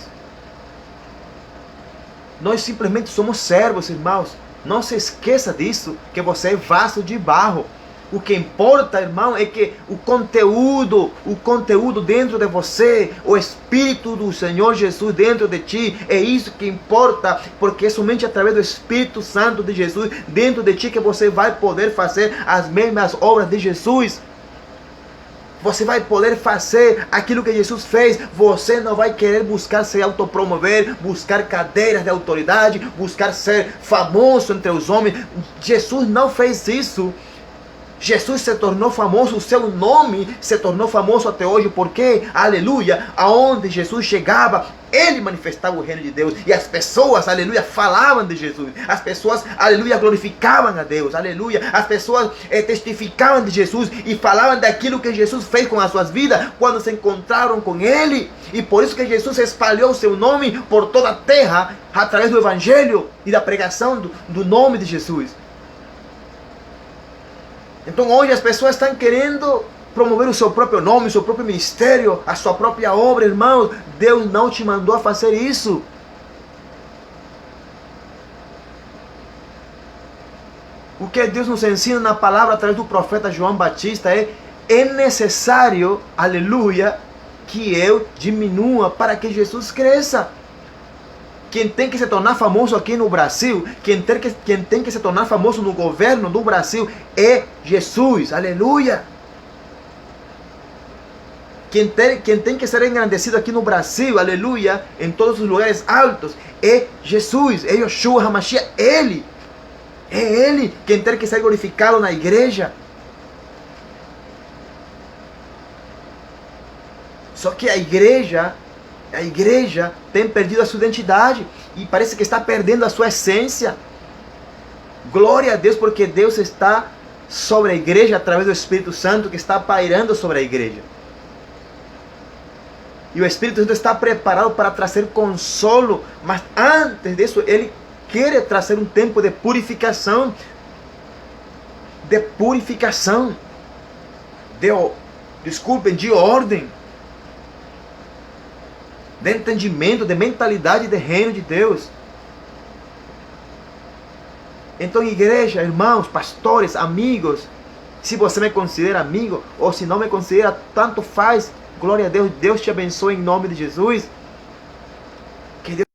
Nós simplesmente somos servos, irmãos. Não se esqueça disso, que você é vaso de barro. O que importa, irmão, é que o conteúdo dentro de você, o Espírito do Senhor Jesus dentro de ti, é isso que importa, porque é somente através do Espírito Santo de Jesus dentro de ti que você vai poder fazer as mesmas obras de Jesus. Você vai poder fazer aquilo que Jesus fez. Você não vai querer buscar se autopromover, buscar cadeiras de autoridade, buscar ser famoso entre os homens. Jesus não fez isso. Jesus se tornou famoso, o seu nome se tornou famoso até hoje, porque, aleluia, aonde Jesus chegava, ele manifestava o reino de Deus, e as pessoas, aleluia, falavam de Jesus, as pessoas, aleluia, glorificavam a Deus, aleluia, as pessoas testificavam de Jesus, e falavam daquilo que Jesus fez com as suas vidas, quando se encontraram com ele, e por isso que Jesus espalhou o seu nome por toda a terra, através do evangelho, e da pregação do nome de Jesus. Então hoje as pessoas estão querendo promover o seu próprio nome, o seu próprio ministério, a sua própria obra, irmãos. Deus não te mandou a fazer isso. O que Deus nos ensina na palavra através do profeta João Batista é necessário, aleluia, que eu diminua para que Jesus cresça. Quem tem que se tornar famoso aqui no Brasil, quem tem que se tornar famoso no governo do Brasil é Jesus, aleluia. Quem tem que ser engrandecido aqui no Brasil, aleluia, em todos os lugares altos, é Jesus, é Yeshua HaMashiach, Ele. É Ele quem tem que ser glorificado na igreja. Só que a igreja tem perdido a sua identidade e parece que está perdendo a sua essência. Glória a Deus, porque Deus está sobre a igreja através do Espírito Santo que está pairando sobre a igreja. E o Espírito Santo está preparado para trazer consolo, mas antes disso Ele quer trazer um tempo de purificação. De purificação. De ordem. De entendimento, de mentalidade de reino de Deus. Então, igreja, irmãos, pastores, amigos, se você me considera amigo ou se não me considera, tanto faz. Glória a Deus, Deus te abençoe em nome de Jesus. Que Deus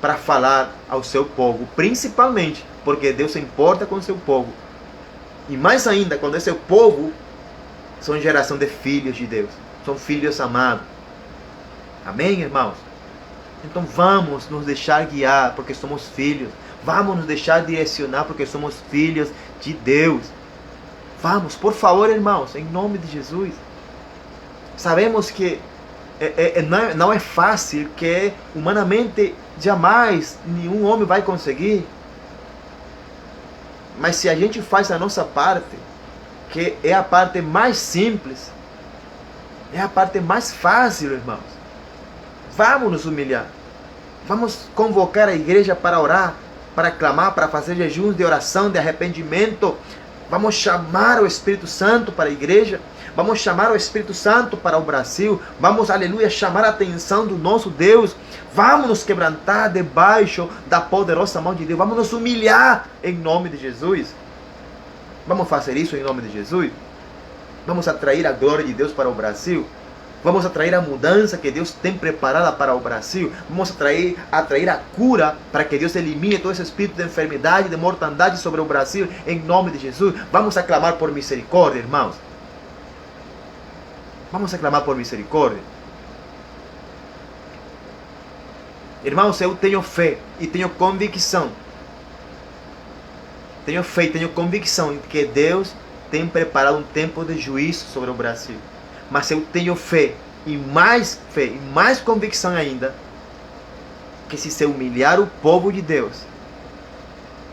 para falar ao seu povo, principalmente porque Deus se importa com o seu povo. E mais ainda, quando esse povo são geração de filhos de Deus, são filhos amados. Amém, irmãos? Então vamos nos deixar guiar, porque somos filhos. Vamos nos deixar direcionar, porque somos filhos de Deus. Vamos, por favor, irmãos, em nome de Jesus. Sabemos que não é fácil, que humanamente jamais nenhum homem vai conseguir. Mas se a gente faz a nossa parte, que é a parte mais simples, é a parte mais fácil, irmãos. Vamos nos humilhar. Vamos convocar a igreja para orar, para clamar, para fazer jejuns de oração, de arrependimento. Vamos chamar o Espírito Santo para a igreja. Vamos chamar o Espírito Santo para o Brasil. Vamos, aleluia, chamar a atenção do nosso Deus. Vamos nos quebrantar debaixo da poderosa mão de Deus. Vamos nos humilhar em nome de Jesus. Vamos fazer isso em nome de Jesus. Vamos atrair a glória de Deus para o Brasil. Vamos atrair a mudança que Deus tem preparada para o Brasil. Vamos atrair a cura para que Deus elimine todo esse espírito de enfermidade, de mortandade sobre o Brasil, em nome de Jesus. Vamos aclamar por misericórdia, irmãos. Vamos aclamar por misericórdia. Irmãos, eu tenho fé e tenho convicção. Tenho fé e tenho convicção em que Deus tem preparado um tempo de juízo sobre o Brasil. Mas eu tenho fé e mais convicção ainda, que se humilhar o povo de Deus,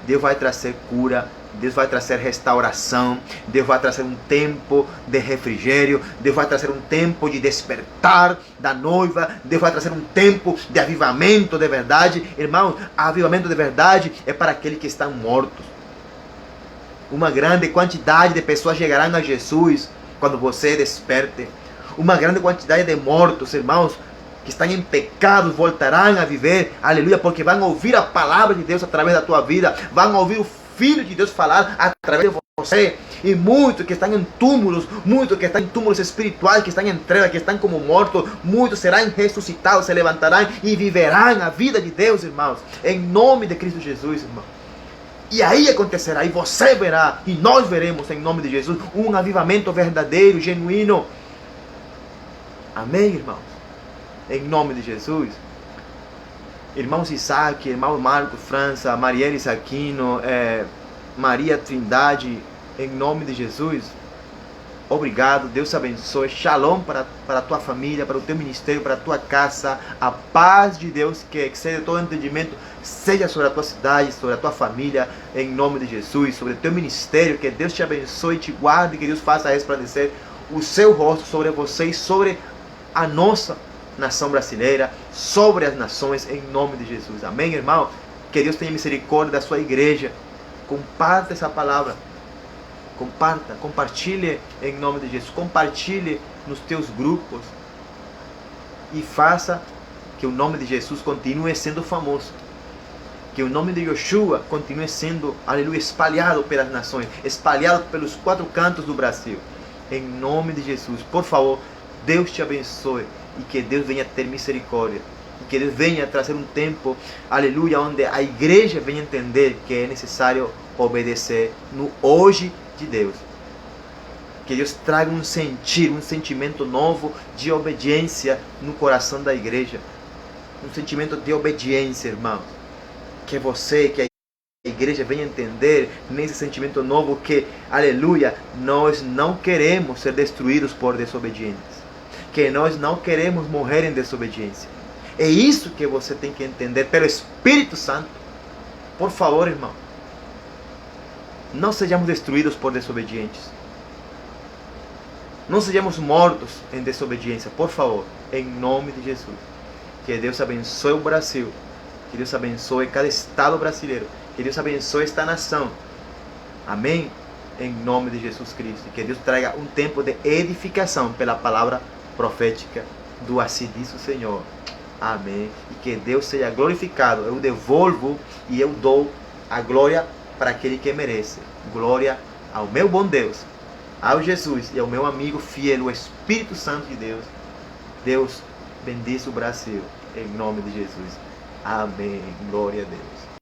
Deus vai trazer cura, Deus vai trazer restauração, Deus vai trazer um tempo de refrigério, Deus vai trazer um tempo de despertar da noiva, Deus vai trazer um tempo de avivamento de verdade. Irmãos, avivamento de verdade é para aqueles que estão mortos. Uma grande quantidade de pessoas chegarão a Jesus quando você desperte. Uma grande quantidade de mortos, irmãos, que estão em pecados, voltarão a viver, aleluia, porque vão ouvir a palavra de Deus através da tua vida, vão ouvir o Filho de Deus falar através de você. E muitos que estão em túmulos, muitos que estão em túmulos espirituais, que estão em trevas, que estão como mortos, muitos serão ressuscitados, se levantarão e viverão a vida de Deus, irmãos, em nome de Cristo Jesus, irmãos. E aí acontecerá, e você verá, e nós veremos em nome de Jesus, um avivamento verdadeiro, genuíno. Amém, irmãos? Em nome de Jesus. Irmãos Isaac, irmão Marco França, Marielle Aquino, Maria Trindade, em nome de Jesus. Obrigado, Deus te abençoe. Shalom para a tua família, para o teu ministério, para a tua casa. A paz de Deus, que excede todo entendimento, seja sobre a tua cidade, sobre a tua família, em nome de Jesus, sobre o teu ministério. Que Deus te abençoe, te guarde, que Deus faça resplandecer o seu rosto sobre você e sobre a nossa nação brasileira, sobre as nações, em nome de Jesus. Amém, irmão? Que Deus tenha misericórdia da sua igreja. Comparta essa palavra. Compartilhe em nome de Jesus. Compartilhe nos teus grupos. E faça que o nome de Jesus continue sendo famoso. Que o nome de Yeshua continue sendo, aleluia, espalhado pelas nações. Espalhado pelos 4 cantos do Brasil. Em nome de Jesus. Por favor, Deus te abençoe. E que Deus venha ter misericórdia. E que Deus venha trazer um tempo, aleluia, onde a igreja venha entender que é necessário obedecer no hoje de Deus. Que Deus traga um sentimento novo de obediência no coração da igreja. Um sentimento de obediência, irmãos. Que a igreja venha entender nesse sentimento novo que, aleluia, nós não queremos ser destruídos por desobedientes. Que nós não queremos morrer em desobediência. É isso que você tem que entender pelo Espírito Santo. Por favor, irmão. Não sejamos destruídos por desobedientes. Não sejamos mortos em desobediência, por favor, em nome de Jesus. Que Deus abençoe o Brasil. Que Deus abençoe cada estado brasileiro. Que Deus abençoe esta nação. Amém? Em nome de Jesus Cristo. Que Deus traga um tempo de edificação pela palavra profética do assim diz o Senhor. Amém. E que Deus seja glorificado. Eu devolvo e eu dou a glória para aquele que merece. Glória ao meu bom Deus, ao Jesus e ao meu amigo fiel, o Espírito Santo de Deus. Deus bendice o Brasil, em nome de Jesus. Amém. Glória a Deus.